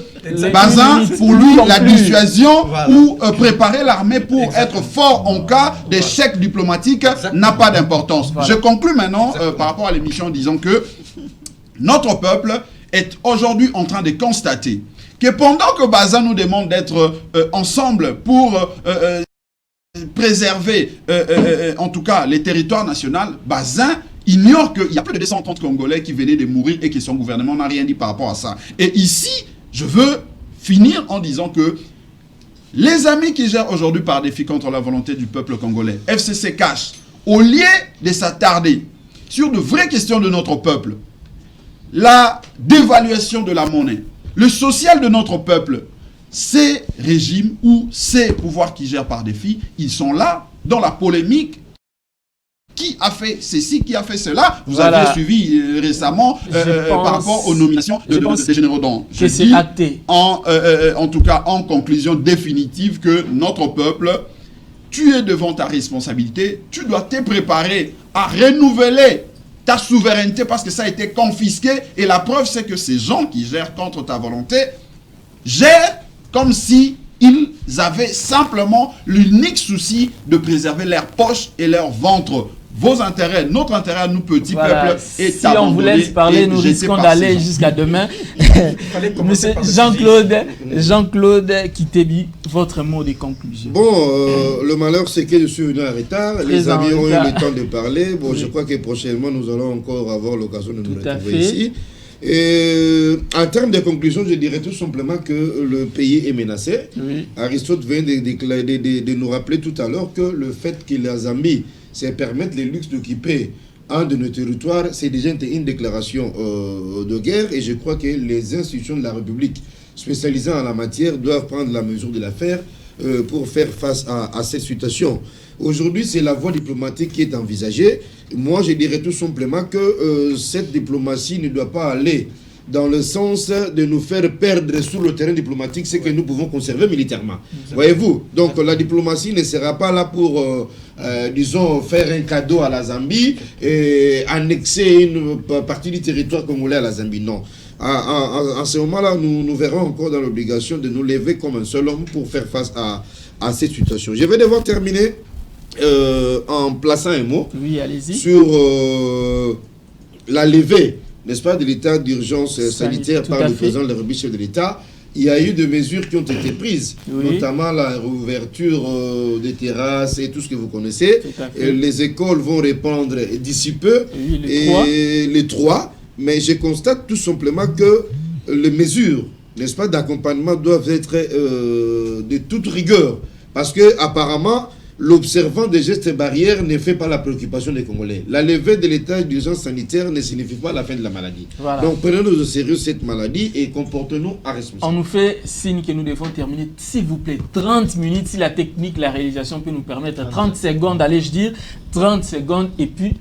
Bazin, pour lui, la dissuasion ou préparer l'armée pour être fort en cas d'échec diplomatique n'a pas d'importance. Je conclue maintenant par rapport à l'émission, disant que notre peuple est aujourd'hui en train de constater que pendant que Bazin nous demande d'être ensemble pour préserver en tout cas les territoires nationaux, Bazin ignore qu'il y a plus de 230 Congolais qui venaient de mourir et que son gouvernement n'a rien dit par rapport à ça. Et ici, je veux finir en disant que les amis qui gèrent aujourd'hui par défi contre la volonté du peuple congolais, FCC Cash, au lieu de s'attarder sur de vraies questions de notre peuple, la dévaluation de la monnaie, le social de notre peuple, ces régimes ou ces pouvoirs qui gèrent par défi, ils sont là dans la polémique. Qui a fait ceci, qui a fait cela? Vous avez suivi récemment par rapport aux nominations des généraux. Donc, je dis en tout cas en conclusion définitive que notre peuple, tu es devant ta responsabilité, tu dois te préparer à renouveler ta souveraineté parce que ça a été confisqué et la preuve c'est que ces gens qui gèrent contre ta volonté gèrent comme si ils avaient simplement l'unique souci de préserver leurs poches et leur ventre. Vos intérêts, notre intérêt à nous petits peuples est si on vous laisse parler, nous risquons d'aller jusqu'à demain. Monsieur Jean-Claude Kitebi, votre mot de conclusion. Bon, le malheur c'est que je suis venu en retard. Les amis ont eu le temps de parler. Bon, je crois que prochainement nous allons encore avoir l'occasion de nous retrouver ici. Et en termes de conclusion, je dirais tout simplement que le pays est menacé. Oui. Aristote vient de nous rappeler tout à l'heure que le fait que la Zambie se permette le luxe d'occuper un de nos territoires, c'est déjà une déclaration de guerre. Et je crois que les institutions de la République spécialisées en la matière doivent prendre la mesure de l'affaire pour faire face à cette situation. Aujourd'hui, c'est la voie diplomatique qui est envisagée. Moi, je dirais tout simplement que cette diplomatie ne doit pas aller dans le sens de nous faire perdre sur le terrain diplomatique ce que nous pouvons conserver militairement. Voyez-vous? Donc la diplomatie ne sera pas là pour, disons, faire un cadeau à la Zambie et annexer une partie du territoire congolais à la Zambie. Non. En ce moment-là, nous verrons encore dans l'obligation de nous lever comme un seul homme pour faire face à cette situation. Je vais devoir terminer en plaçant un mot sur la levée, n'est-ce pas, de l'état d'urgence sanitaire par le président de la République, chef de l'État. Il y a eu des mesures qui ont été prises, notamment la réouverture des terrasses et tout ce que vous connaissez. Les écoles vont reprendre d'ici peu, les 3. Mais je constate tout simplement que les mesures, n'est-ce pas, d'accompagnement doivent être de toute rigueur. Parce que apparemment, l'observant des gestes barrières ne fait pas la préoccupation des Congolais. La levée de l'état d'urgence sanitaire ne signifie pas la fin de la maladie. Voilà. Donc prenons au sérieux cette maladie et comportons-nous à responsabilité. On nous fait signe que nous devons terminer, s'il vous plaît, 30 minutes, si la technique, la réalisation peut nous permettre. 30 secondes, allez-je dire, 30 secondes et puis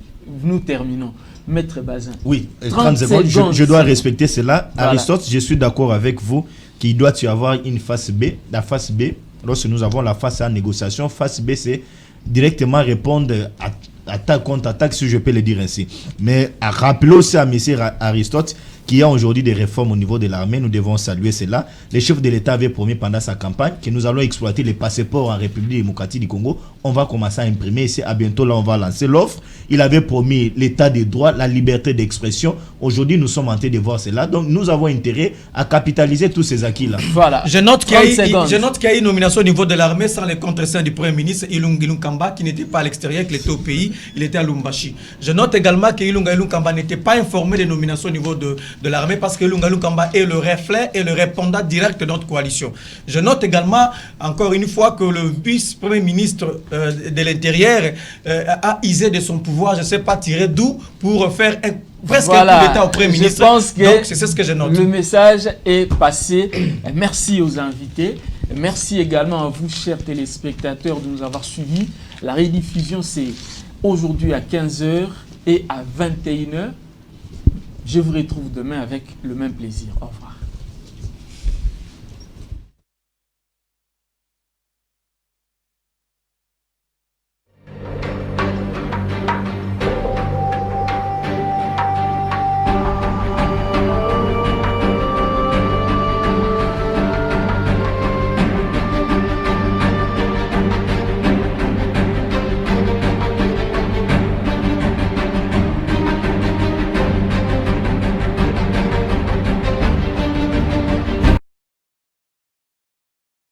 nous terminons. Maître Bazin. Oui, 30 secondes, je dois respecter cela. Voilà. Aristote, je suis d'accord avec vous qu'il doit y avoir une face B. La face B, lorsque nous avons la face A négociation, face B, c'est directement répondre à attaque contre attaque, si je peux le dire ainsi. Mais rappelons aussi à M. Aristote qu'il y a aujourd'hui des réformes au niveau de l'armée, nous devons saluer cela. Le chef de l'État avait promis pendant sa campagne que nous allons exploiter les passeports en République démocratique du Congo. On va commencer à imprimer ici, à bientôt là on va lancer l'offre. Il avait promis l'état des droits, la liberté d'expression. Aujourd'hui nous sommes en train de voir cela, donc nous avons intérêt à capitaliser tous ces acquis-là. Voilà. Je note qu'il y a eu une nomination au niveau de l'armée sans les contre-seins du Premier ministre Ilunga Kamba qui n'était pas à l'extérieur, qui était au pays, il était à Lumbashi. Je note également que Ilunga Kamba n'était pas informé des nominations au niveau de l'armée parce que Ilunga Kamba est le reflet et le répondant direct de notre coalition. Je note également, encore une fois, que le vice-premier ministre de l'Intérieur a usé de son pouvoir, je ne sais pas tirer d'où, pour faire presque un coup d'État au Premier ministre. Je pense que donc, c'est ce que je note. Le message est passé. Merci aux invités. Merci également à vous, chers téléspectateurs, de nous avoir suivis. La rediffusion, c'est aujourd'hui à 15h et à 21h. Je vous retrouve demain avec le même plaisir. Au revoir.